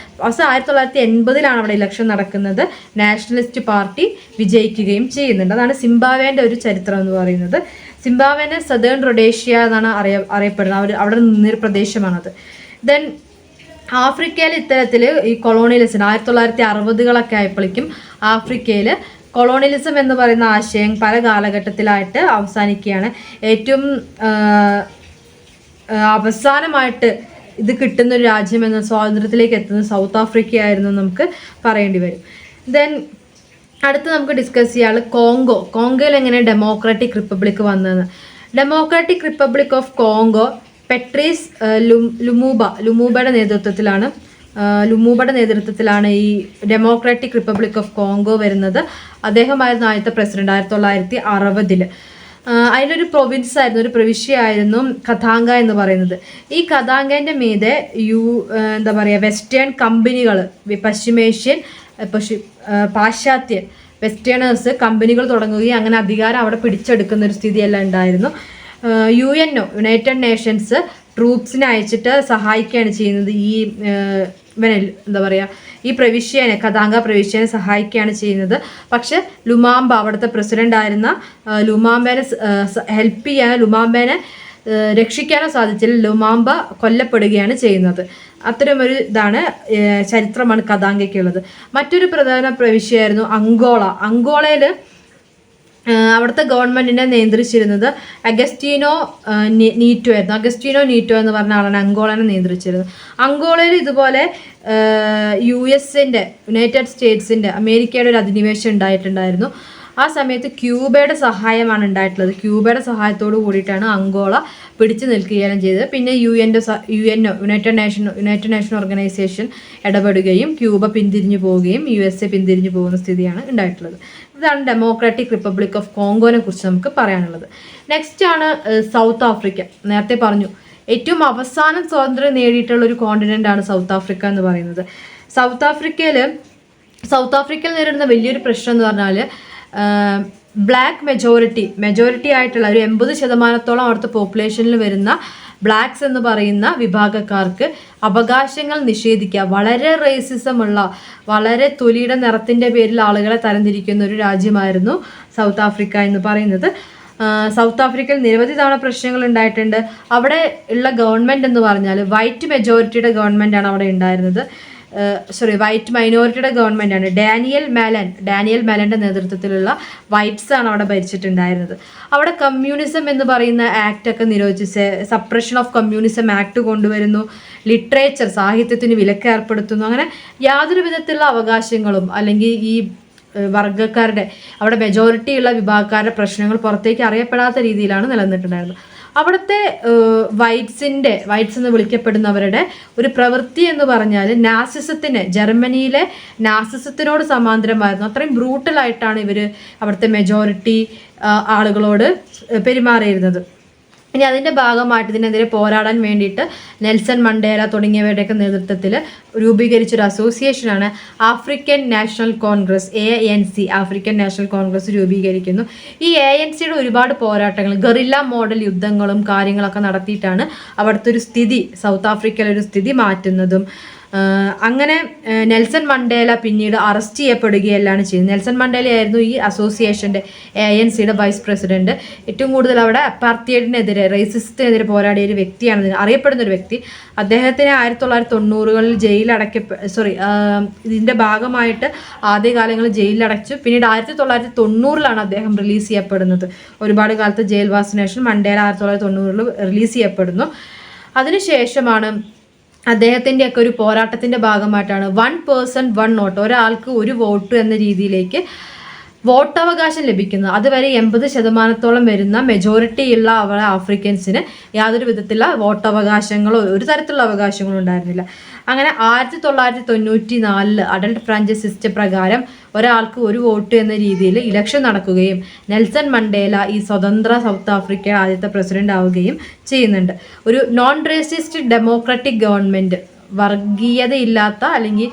അവസാനം 1980 അവിടെ ഇലക്ഷൻ നടക്കുന്നത്. നാഷണലിസ്റ്റ് പാർട്ടി വിജയിക്കുകയും ചെയ്യുന്നുണ്ട്. അതാണ് സിംബാബ്വേൻ്റെ ഒരു ചരിത്രം എന്ന് പറയുന്നത്. സിംബാബ്വേനെ സദേൺ റൊഡേഷ്യ എന്നാണ് അറിയപ്പെടുന്നത്. അവിടെ നിന്നൊരു പ്രദേശമാണത്. ദെൻ ആഫ്രിക്കയിൽ ഇത്തരത്തിൽ ഈ കൊളോണിയലിസം 1960-കളൊക്കെ ആയപ്പോഴേക്കും ആഫ്രിക്കയിൽ കൊളോണിയലിസം എന്ന് പറയുന്ന ആശയം പല കാലഘട്ടത്തിലായിട്ട് അവസാനിക്കുകയാണ്. ഏറ്റവും അവസാനമായിട്ട് ഇത് കിട്ടുന്നൊരു രാജ്യം എന്ന സ്വാതന്ത്ര്യത്തിലേക്ക് എത്തുന്നത് സൗത്ത് ആഫ്രിക്ക ആയിരുന്നു നമുക്ക് പറയേണ്ടി വരും. ദെൻ അടുത്ത് നമുക്ക് ഡിസ്കസ് ചെയ്യാനുള്ളത് കോങ്കോയിൽ എങ്ങനെ ഡെമോക്രാറ്റിക് റിപ്പബ്ലിക് വന്നതെന്ന്. ഡെമോക്രാറ്റിക് റിപ്പബ്ലിക് ഓഫ് കോങ്കോ പെട്രീസ് ലുമൂബയുടെ നേതൃത്വത്തിലാണ് ഈ ഡെമോക്രാറ്റിക് റിപ്പബ്ലിക് ഓഫ് കോങ്കോ വരുന്നത്. അദ്ദേഹമായിരുന്നു ആദ്യത്തെ പ്രസിഡന്റ് 1960. അതിലൊരു പ്രൊവിൻസ് ആയിരുന്നു, ഒരു പ്രവിശ്യ ആയിരുന്നു കഥാങ്ക എന്ന് പറയുന്നത്. ഈ കഥാങ്കേൻ്റെ മീതെ എന്താ പറയുക വെസ്റ്റേൺ കമ്പനികൾ, പാശ്ചാത്യ വെസ്റ്റേണേഴ്സ് കമ്പനികൾ തുടങ്ങുകയും അങ്ങനെ അധികാരം അവിടെ പിടിച്ചെടുക്കുന്ന ഒരു സ്ഥിതിയെല്ലാം ഉണ്ടായിരുന്നു. UNO യുണൈറ്റഡ് നേഷൻസ് ട്രൂപ്സിനെ അയച്ചിട്ട് സഹായിക്കുകയാണ് ചെയ്യുന്നത്. ഈ എന്താ പറയുക ഈ പ്രവിശ്യനെ, കഥാങ്ക പ്രവിശ്യനെ സഹായിക്കുകയാണ് ചെയ്യുന്നത്. പക്ഷെ ലുമാംബ അവിടുത്തെ പ്രസിഡന്റ് ആയിരുന്ന ലുമാംബേനെ ഹെൽപ്പ് ചെയ്യാനോ ലുമാംബേനെ രക്ഷിക്കാനോ സാധിച്ചില്ല. ലുമാംബ കൊല്ലപ്പെടുകയാണ് ചെയ്യുന്നത്. അത്തരമൊരു ചരിത്രമാണ് കഥാങ്കയ്ക്കുള്ളത്. മറ്റൊരു പ്രധാന പ്രവിശ്യയായിരുന്നു അങ്കോളയിൽ അവിടുത്തെ ഗവൺമെൻറ്റിനെ നിയന്ത്രിച്ചിരുന്നത് അഗസ്റ്റീനോ നീറ്റോ ആയിരുന്നു. അഗസ്റ്റീനോ നീറ്റോ എന്ന് പറഞ്ഞ ആളാണ് അങ്കോളനെ നിയന്ത്രിച്ചിരുന്നത്. അങ്കോളയിൽ ഇതുപോലെ യുണൈറ്റഡ് സ്റ്റേറ്റ്സിൻ്റെ, അമേരിക്കയുടെ ഒരു അധിനിവേശം ഉണ്ടായിട്ടുണ്ടായിരുന്നു. ആ സമയത്ത് ക്യൂബയുടെ സഹായമാണ് ഉണ്ടായിട്ടുള്ളത്. ക്യൂബയുടെ സഹായത്തോടു കൂടിയിട്ടാണ് അങ്കോള പിടിച്ചു നിൽക്കുകയും ചെയ്തത്. പിന്നെ UNO യുണൈറ്റഡ് നേഷൻ ഓർഗനൈസേഷൻ ഇടപെടുകയും ക്യൂബ പിന്തിരിഞ്ഞു പോവുകയും USA പിന്തിരിഞ്ഞു പോകുന്ന സ്ഥിതിയാണ് ഉണ്ടായിട്ടുള്ളത്. ഇതാണ് ഡെമോക്രാറ്റിക് റിപ്പബ്ലിക് ഓഫ് കോങ്കോനെ കുറിച്ച് നമുക്ക് പറയാനുള്ളത്. നെക്സ്റ്റ് ആണ് സൗത്ത് ആഫ്രിക്ക. നേരത്തെ പറഞ്ഞു ഏറ്റവും അവസാനം സ്വാതന്ത്ര്യം നേടിയിട്ടുള്ള ഒരു കോണ്ടിനെൻ്റ് ആണ് സൗത്ത് ആഫ്രിക്ക എന്ന് പറയുന്നത്. സൗത്ത് ആഫ്രിക്കയിൽ നേരിടുന്ന വലിയൊരു പ്രശ്നം എന്ന് പറഞ്ഞാൽ ബ്ലാക്ക് മെജോറിറ്റി ആയിട്ടുള്ള ഒരു 80% അവിടുത്തെ പോപ്പുലേഷനിൽ വരുന്ന ബ്ലാക്ക്സ് എന്ന് പറയുന്ന വിഭാഗക്കാർക്ക് അവകാശങ്ങൾ നിഷേധിക്കുക, വളരെ റേസിസമുള്ള, വളരെ തൊലിയുടെ നിറത്തിൻ്റെ പേരിൽ ആളുകളെ തരംതിരിക്കുന്ന ഒരു രാജ്യമായിരുന്നു സൗത്ത് ആഫ്രിക്ക എന്ന് പറയുന്നത്. സൗത്ത് ആഫ്രിക്കയിൽ നിരവധി തവണ പ്രശ്നങ്ങൾ ഉണ്ടായിട്ടുണ്ട്. അവിടെ ഉള്ള ഗവൺമെൻറ് എന്ന് പറഞ്ഞാൽ വൈറ്റ് മെജോറിറ്റിയുടെ ഗവൺമെൻറ്റാണ് അവിടെ ഉണ്ടായിരുന്നത്. വൈറ്റ് മൈനോറിറ്റിയുടെ ഗവൺമെൻറ്റാണ്. ഡാനിയൽ മെലൻ്റെ നേതൃത്വത്തിലുള്ള വൈറ്റ്സ് ആണ് അവിടെ ഭരിച്ചിട്ടുണ്ടായിരുന്നത്. അവിടെ കമ്മ്യൂണിസം എന്ന് പറയുന്ന ആക്റ്റൊക്കെ നിരോധിച്ച് സപ്രഷൻ ഓഫ് കമ്മ്യൂണിസം ആക്ട് കൊണ്ടുവരുന്നു. ലിറ്ററേച്ചർ, സാഹിത്യത്തിന് വിലക്ക് ഏർപ്പെടുത്തുന്നു. അങ്ങനെ യാതൊരു വിധത്തിലുള്ള അവകാശങ്ങളും അല്ലെങ്കിൽ ഈ വർഗ്ഗക്കാരുടെ, അവിടെ മെജോറിറ്റി ഉള്ള വിഭാഗക്കാരുടെ പ്രശ്നങ്ങൾ പുറത്തേക്ക് അറിയപ്പെടാത്ത രീതിയിലാണ് നിലനിന്നിട്ടുണ്ടായിരുന്നത്. അവിടുത്തെ വൈറ്റ്സ് എന്ന് വിളിക്കപ്പെടുന്നവരുടെ ഒരു പ്രവൃത്തി എന്ന് പറഞ്ഞാൽ ജർമ്മനിയിലെ നാസിസത്തിനോട് സമാന്തരമായിരുന്നു. അത്രയും ബ്രൂട്ടലായിട്ടാണ് ഇവർ അവിടുത്തെ മെജോറിറ്റി ആളുകളോട് പെരുമാറിയിരുന്നത്. ഇനി അതിൻ്റെ ഭാഗമായിട്ട് ഇതിനെതിരെ പോരാടാൻ വേണ്ടിയിട്ട് നെൽസൺ മണ്ടേല തുടങ്ങിയവരുടെയൊക്കെ നേതൃത്വത്തിൽ രൂപീകരിച്ചൊരു അസോസിയേഷനാണ് African National Congress, ANC. African National Congress രൂപീകരിക്കുന്നു. ഈ ANCയുടെ ഒരുപാട് പോരാട്ടങ്ങൾ, ഗറില്ല മോഡൽ യുദ്ധങ്ങളും കാര്യങ്ങളൊക്കെ നടത്തിയിട്ടാണ് അവിടുത്തെ ഒരു സ്ഥിതി, സൗത്ത് ആഫ്രിക്കയിലെ ഒരു സ്ഥിതി മാറ്റുന്നതും. അങ്ങനെ നെൽസൺ മണ്ടേല പിന്നീട് അറസ്റ്റ് ചെയ്യപ്പെടുകയെല്ലാം ചെയ്യുന്നത്. നെൽസൺ മണ്ടേലയായിരുന്നു ഈ അസോസിയേഷൻ്റെ ANCയുടെ വൈസ് പ്രസിഡന്റ്. ഏറ്റവും കൂടുതൽ അവിടെ അപ്പാർത്തൈഡിനെതിരെ, റേസിസത്തിനെതിരെ പോരാടിയ ഒരു വ്യക്തിയാണ്, അറിയപ്പെടുന്ന ഒരു വ്യക്തി. അദ്ദേഹത്തിനെ 1990-കളിൽ ഇതിൻ്റെ ഭാഗമായിട്ട് ആദ്യകാലങ്ങളിൽ ജയിലിലടച്ചു. പിന്നീട് 1990-ലാണ് അദ്ദേഹം റിലീസ് ചെയ്യപ്പെടുന്നത്. ഒരുപാട് കാലത്ത് ജയിൽവാസത്തിനു മണ്ടേല 1990-ൽ റിലീസ് ചെയ്യപ്പെടുന്നു. അതിനുശേഷമാണ് അദ്ദേഹത്തിൻ്റെയൊക്കെ ഒരു പോരാട്ടത്തിൻ്റെ ഭാഗമായിട്ടാണ് 1 person 1 vote, ഒരാൾക്ക് ഒരു വോട്ട് എന്ന രീതിയിലേക്ക് വോട്ടവകാശം ലഭിക്കുന്നത്. അതുവരെ 80% വരുന്ന മെജോറിറ്റിയുള്ള ആഫ്രിക്കൻസിന് യാതൊരു വിധത്തിലുള്ള വോട്ടവകാശങ്ങളോ ഒരു തരത്തിലുള്ള അവകാശങ്ങളോ ഉണ്ടായിരുന്നില്ല. അങ്ങനെ 1994 അഡൽട്ട് ഫ്രാഞ്ചൈസ് സിസ്റ്റം പ്രകാരം ഒരാൾക്ക് ഒരു വോട്ട് എന്ന രീതിയിൽ ഇലക്ഷൻ നടക്കുകയും നെൽസൺ മണ്ടേല ഈ സ്വതന്ത്ര സൗത്ത് ആഫ്രിക്കയുടെ ആദ്യത്തെ പ്രസിഡന്റ് ആവുകയും ചെയ്യുന്നുണ്ട്. ഒരു നോൺ റേസിസ്റ്റ് ഡെമോക്രാറ്റിക് ഗവൺമെൻറ്, വർഗീയതയില്ലാത്ത അല്ലെങ്കിൽ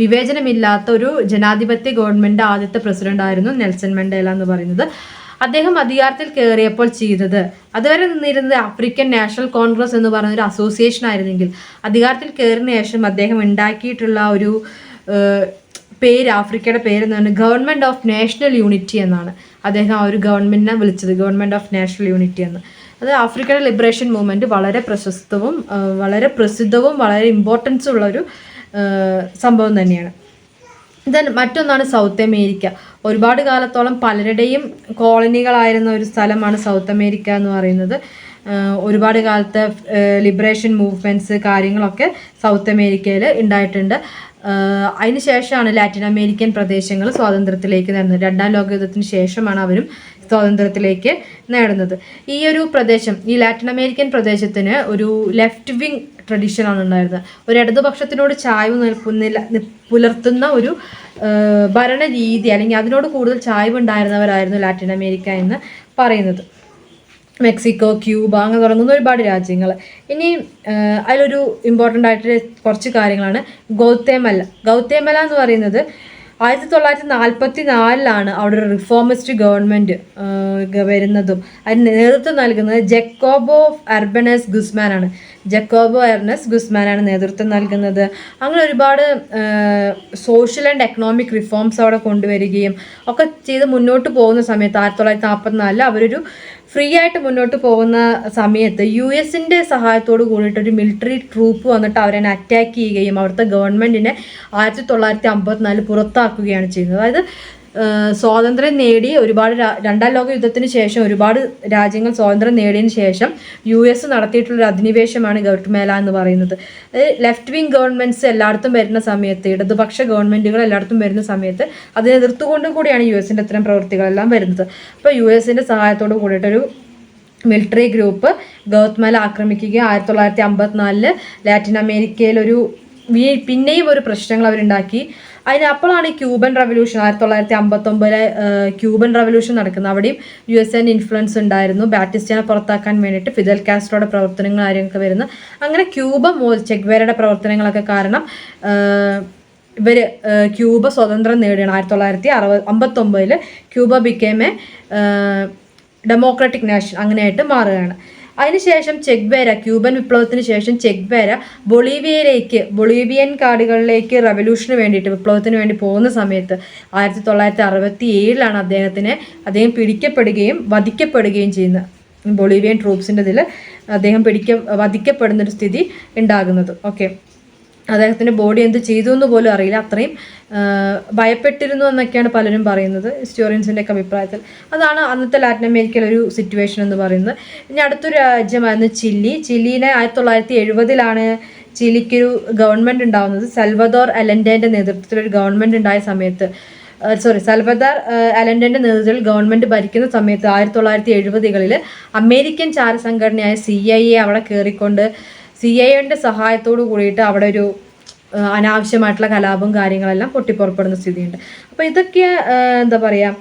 വിവേചനമില്ലാത്ത ഒരു ജനാധിപത്യ ഗവൺമെൻറ് ആദ്യത്തെ പ്രസിഡന്റ് ആയിരുന്നു നെൽസൺ മണ്ടേല എന്ന് പറയുന്നത്. അദ്ദേഹം അധികാരത്തിൽ കയറിയപ്പോൾ ചെയ്തത്, അതുവരെ നിന്നിരുന്നത് ആഫ്രിക്കൻ നാഷണൽ കോൺഗ്രസ് എന്ന് പറയുന്ന ഒരു അസോസിയേഷൻ ആയിരുന്നെങ്കിൽ അധികാരത്തിൽ കയറിയ ശേഷം അദ്ദേഹം ഉണ്ടാക്കിയിട്ടുള്ള ഒരു പേര്, ആഫ്രിക്കയുടെ പേര് എന്ന് പറഞ്ഞാൽ ഗവൺമെൻറ് ഓഫ് നാഷണൽ യൂണിറ്റി എന്നാണ്. അദ്ദേഹം ആ ഒരു ഗവൺമെൻറ്റിനെ വിളിച്ചത് ഗവൺമെൻറ് ഓഫ് നാഷണൽ യൂണിറ്റി എന്ന്. അത് ആഫ്രിക്കയുടെ ലിബറേഷൻ മൂവ്മെൻറ്റ് വളരെ പ്രശസ്തവും വളരെ പ്രസിദ്ധവും വളരെ ഇമ്പോർട്ടൻസും ഉള്ള ഒരു സംഭവം തന്നെയാണ്. ദെൻ മറ്റൊന്നാണ് സൗത്ത് അമേരിക്ക. ഒരുപാട് കാലത്തോളം പലരുടെയും കോളനികളായിരുന്ന ഒരു സ്ഥലമാണ് സൗത്ത് അമേരിക്ക എന്ന് പറയുന്നത്. ഒരുപാട് കാലത്തെ ലിബറേഷൻ മൂവ്മെൻറ്റ്സ് കാര്യങ്ങളൊക്കെ സൗത്ത് അമേരിക്കയിൽ ഉണ്ടായിട്ടുണ്ട്. അതിന് ശേഷമാണ് ലാറ്റിൻ അമേരിക്കൻ പ്രദേശങ്ങൾ സ്വാതന്ത്ര്യത്തിലേക്ക് നേടുന്നത്. രണ്ടാം ലോകയുദ്ധത്തിന് ശേഷമാണ് അവരും സ്വാതന്ത്ര്യത്തിലേക്ക് നേടുന്നത്. ഈ ഒരു പ്രദേശം, ഈ ലാറ്റിൻ അമേരിക്കൻ പ്രദേശത്തിന് ഒരു ലെഫ്റ്റ് വിങ് ട്രഡീഷനാണ് ഉണ്ടായിരുന്നത്. ഒരു ഇടതുപക്ഷത്തിനോട് ചായ്വ് പുലർത്തുന്ന ഒരു ഭരണരീതി, അല്ലെങ്കിൽ അതിനോട് കൂടുതൽ ചായ്വ് ഉണ്ടായിരുന്നവരായിരുന്നു ലാറ്റിൻ അമേരിക്ക എന്ന് പറയുന്നത്. മെക്സിക്കോ, ക്യൂബ അങ്ങനെ തുടങ്ങുന്ന ഒരുപാട് രാജ്യങ്ങൾ. ഇനി അതിലൊരു ഇമ്പോർട്ടൻ്റ് ആയിട്ട് കുറച്ച് കാര്യങ്ങളാണ് ഗൗതേമല എന്ന് പറയുന്നത് 1944 അവിടെ ഒരു റിഫോമിസ്റ്റ് ഗവൺമെൻറ് വരുന്നതും അതിന് നേതൃത്വം നൽകുന്നത് ജക്കോബോ അർബനസ് ഗുസ്മാൻ ആണ്. നേതൃത്വം നൽകുന്നത്. അങ്ങനെ ഒരുപാട് സോഷ്യൽ ആൻഡ് എക്കണോമിക് റിഫോംസ് അവിടെ കൊണ്ടുവരികയും ഒക്കെ ചെയ്ത് മുന്നോട്ട് പോകുന്ന സമയത്ത് 1944 അവരൊരു ഫ്രീ ആയിട്ട് മുന്നോട്ട് പോകുന്ന സമയത്ത് US-ൻ്റെ സഹായത്തോട് കൂടിയിട്ടൊരു മിലിറ്ററി ട്രൂപ്പ് വന്നിട്ട് അവരെ അറ്റാക്ക് ചെയ്യുകയും അവിടുത്തെ ഗവൺമെൻറ്റിനെ 1954 പുറത്താക്കുകയാണ് ചെയ്യുന്നത്. അതായത് സ്വാതന്ത്ര്യം നേടി രണ്ടാം ലോക യുദ്ധത്തിന് ശേഷം ഒരുപാട് രാജ്യങ്ങൾ സ്വാതന്ത്ര്യം നേടിയതിന് ശേഷം US നടത്തിയിട്ടുള്ളൊരു അധിനിവേശമാണ് ഗൗതമേല എന്ന് പറയുന്നത്. ലെഫ്റ്റ് വിങ് ഗവൺമെൻറ്റ്സ് എല്ലായിടത്തും വരുന്ന സമയത്ത്, ഇടതുപക്ഷ ഗവൺമെൻറ്റുകൾ എല്ലായിടത്തും വരുന്ന സമയത്ത് അതിനെ എതിർത്തുകൊണ്ട് കൂടിയാണ് US-ൻ്റെ ഇത്തരം പ്രവൃത്തികളെല്ലാം വരുന്നത്. അപ്പോൾ US-ൻ്റെ സഹായത്തോട് കൂടിയിട്ടൊരു മിലിറ്ററി ഗ്രൂപ്പ് ഗൗതമേല ആക്രമിക്കുകയും 1954 ലാറ്റിൻ അമേരിക്കയിലൊരു പിന്നെയും ഒരു പ്രശ്നങ്ങൾ അവരുണ്ടാക്കി. അപ്പോഴാണ് ഈ ക്യൂബൻ റവല്യൂഷൻ 1959 ക്യൂബൻ റവല്യൂഷൻ നടക്കുന്നത്. അവിടെയും US-ൻ്റെ ഇൻഫ്ലുവൻസ് ഉണ്ടായിരുന്നു. ബാറ്റിസ്റ്റനെ പുറത്താക്കാൻ വേണ്ടിയിട്ട് ഫിദൽ കാസ്ട്രോയുടെ പ്രവർത്തനങ്ങൾ കാര്യങ്ങളൊക്കെ വരുന്നു. അങ്ങനെ ചെഗ്വേരയുടെ പ്രവർത്തനങ്ങളൊക്കെ കാരണം ക്യൂബ സ്വതന്ത്രം നേടുകയാണ്. 1959 Cuba became A democratic nation അങ്ങനെയായിട്ട് മാറുകയാണ്. അതിനുശേഷം ക്യൂബൻ വിപ്ലവത്തിന് ശേഷം ബൊളീവിയൻ കാടുകളിലേക്ക് റവല്യൂഷന് വേണ്ടിയിട്ട് വിപ്ലവത്തിന് വേണ്ടി പോകുന്ന സമയത്ത് 1967 അദ്ദേഹം പിടിക്കപ്പെടുകയും വധിക്കപ്പെടുകയും ചെയ്യുന്നത്. ബൊളീവിയൻ ട്രൂപ്സിൻ്റെ ഇതിൽ അദ്ദേഹം വധിക്കപ്പെടുന്നൊരു സ്ഥിതി ഉണ്ടാകുന്നത്. ഓക്കെ, അദ്ദേഹത്തിൻ്റെ ബോഡി എന്ത് ചെയ്തു എന്ന് പോലും അറിയില്ല, അത്രയും ഭയപ്പെട്ടിരുന്നു എന്നൊക്കെയാണ് പലരും പറയുന്നത്, ഹിസ്റ്റോറിയൻസിൻ്റെ ഒക്കെ അഭിപ്രായത്തിൽ. അതാണ് അന്നത്തെ ലാറ്റിൻ അമേരിക്കയിലെ ഒരു സിറ്റുവേഷൻ എന്ന് പറയുന്നത്. ഇനി അടുത്തൊരു രാജ്യമായിരുന്നു ചിലിനെ 1970 ചിലിക്കൊരു ഗവൺമെൻറ് ഉണ്ടാകുന്നത്. സൽവദോർ അലൻഡേൻ്റെ നേതൃത്വത്തിലൊരു ഗവൺമെൻറ് ഉണ്ടായ സമയത്ത് സൽവദോർ അലൻഡേൻ്റെ നേതൃത്വത്തിൽ ഗവൺമെൻറ് ഭരിക്കുന്ന സമയത്ത് 1970 അമേരിക്കൻ ചാരസംഘടനയായ CIA അവിടെ കയറിക്കൊണ്ട് CIA-യുടെ സഹായത്തോടു കൂടിയിട്ട് അവിടെ ഒരു അനാവശ്യമായിട്ടുള്ള കലാപവും കാര്യങ്ങളെല്ലാം പൊട്ടിപ്പുറപ്പെടുന്ന സ്ഥിതിയുണ്ട്. അപ്പോൾ ഇതൊക്കെ എന്താ പറയുക,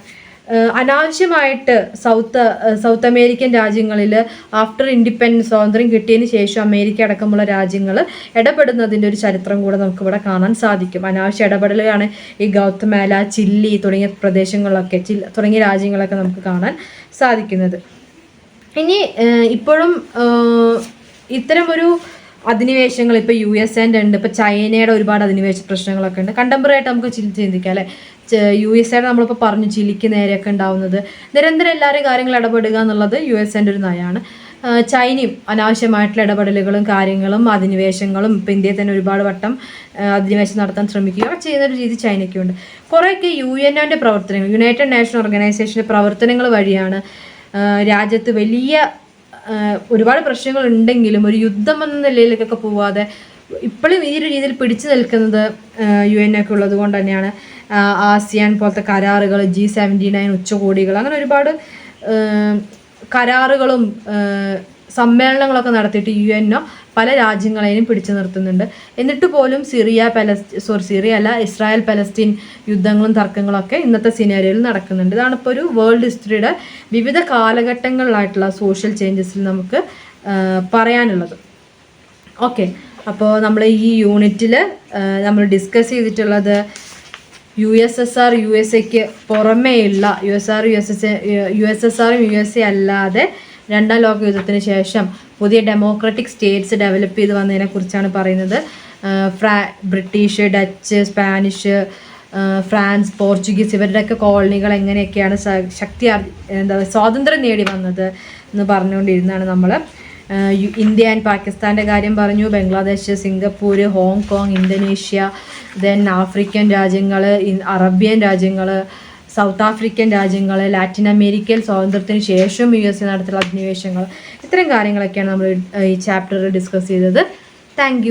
അനാവശ്യമായിട്ട് സൗത്ത് അമേരിക്കൻ രാജ്യങ്ങളിൽ ആഫ്റ്റർ ഇൻഡിപെൻഡൻസ് സ്വാതന്ത്ര്യം കിട്ടിയതിന് ശേഷം അമേരിക്ക അടക്കമുള്ള രാജ്യങ്ങൾ ഇടപെടുന്നതിൻ്റെ ഒരു ചരിത്രം കൂടെ നമുക്കിവിടെ കാണാൻ സാധിക്കും. അനാവശ്യ ഇടപെടലുകളാണ് ഈ ഗൗതമേല, ചില്ലി തുടങ്ങിയ പ്രദേശങ്ങളിലൊക്കെ തുടങ്ങിയ രാജ്യങ്ങളൊക്കെ നമുക്ക് കാണാൻ സാധിക്കുന്നത്. ഇനി ഇപ്പോഴും ഇത്തരം ഒരു അധിനിവേശങ്ങൾ ഇപ്പോൾ USA-ൻ്റെ ഉണ്ട്, ഇപ്പോൾ ചൈനയുടെ ഒരുപാട് അധിനിവേശ പ്രശ്നങ്ങളൊക്കെ ഉണ്ട്. കണ്ടംപററി ആയിട്ട് നമുക്ക് ചിന്തിക്കാം അല്ലേ. USA-യുടെ നമ്മളിപ്പോൾ പറഞ്ഞു ചിലിക്ക് നേരെയൊക്കെ ഉണ്ടാവുന്നത്. നിരന്തരം എല്ലാവരും കാര്യങ്ങൾ ഇടപെടുക എന്നുള്ളത് USA-ൻ്റെ ഒരു നയമാണ്. ചൈനയും അനാവശ്യമായിട്ടുള്ള ഇടപെടലുകളും കാര്യങ്ങളും അധിനിവേശങ്ങളും ഇപ്പോൾ ഇന്ത്യയിൽ തന്നെ ഒരുപാട് വട്ടം അധിനിവേശം നടത്താൻ ശ്രമിക്കുകയൊക്കെ ചെയ്യുന്നൊരു രീതി ചൈനയ്ക്കുണ്ട്. കുറേയൊക്കെ UN-ൻ്റെ പ്രവർത്തനങ്ങൾ, യുണൈറ്റഡ് നേഷൻ ഓർഗനൈസേഷൻ്റെ പ്രവർത്തനങ്ങൾ വഴിയാണ് രാജ്യത്ത് വലിയ ഒരുപാട് പ്രശ്നങ്ങൾ ഉണ്ടെങ്കിലും ഒരു യുദ്ധം എന്ന നിലയിലേക്കൊക്കെ പോവാതെ ഇപ്പോഴും ഈ ഒരു രീതിയിൽ പിടിച്ചു നിൽക്കുന്നത് UN ഒക്കെ ഉള്ളത് കൊണ്ട് തന്നെയാണ്. ആസിയാൻ പോലത്തെ കരാറുകൾ, G79 ഉച്ചകോടികൾ, അങ്ങനെ ഒരുപാട് കരാറുകളും സമ്മേളനങ്ങളൊക്കെ നടത്തിയിട്ട് UN പല രാജ്യങ്ങളെയും പിടിച്ചു നിർത്തുന്നുണ്ട്. എന്നിട്ട് പോലും ഇസ്രായേൽ പലസ്തീൻ യുദ്ധങ്ങളും തർക്കങ്ങളൊക്കെ ഇന്നത്തെ സിനാരിയോയിൽ നടക്കുന്നുണ്ട്. ഇതാണിപ്പോൾ ഒരു വേൾഡ് ഹിസ്റ്ററിയുടെ വിവിധ കാലഘട്ടങ്ങളിലായിട്ടുള്ള സോഷ്യൽ ചേഞ്ചസിൽ നമുക്ക് പറയാനുള്ളത്. ഓക്കെ, അപ്പോൾ നമ്മൾ ഈ യൂണിറ്റിൽ നമ്മൾ ഡിസ്കസ് ചെയ്തിട്ടുള്ളത് USSR USA പുറമേയുള്ള USSR USA അല്ലാതെ രണ്ടാം ലോക യുദ്ധത്തിന് ശേഷം പുതിയ ഡെമോക്രാറ്റിക് സ്റ്റേറ്റ്സ് ഡെവലപ്പ് ചെയ്ത് വന്നതിനെ കുറിച്ചാണ് പറയുന്നത്. British, Dutch, Spanish, France, Portuguese ഇവരുടെയൊക്കെ കോളനികൾ എങ്ങനെയൊക്കെയാണ് സ്വാതന്ത്ര്യം നേടി വന്നത് എന്ന് പറഞ്ഞുകൊണ്ടിരുന്നതാണ് നമ്മൾ. ഇന്ത്യ ആൻഡ് പാകിസ്ഥാൻ്റെ കാര്യം പറഞ്ഞു, Bangladesh, Singapore, Hong Kong, Indonesia, then African രാജ്യങ്ങൾ, അറേബ്യൻ രാജ്യങ്ങൾ, സൗത്ത് ആഫ്രിക്കൻ രാജ്യങ്ങൾ, ലാറ്റിൻ അമേരിക്കയിൽ സ്വാതന്ത്ര്യത്തിന് ശേഷം USA നടത്തിയുള്ള അധിനിവേശങ്ങൾ, ഇത്തരം കാര്യങ്ങളൊക്കെയാണ് നമ്മൾ ഈ ചാപ്റ്ററിൽ ഡിസ്കസ് ചെയ്തത്. താങ്ക്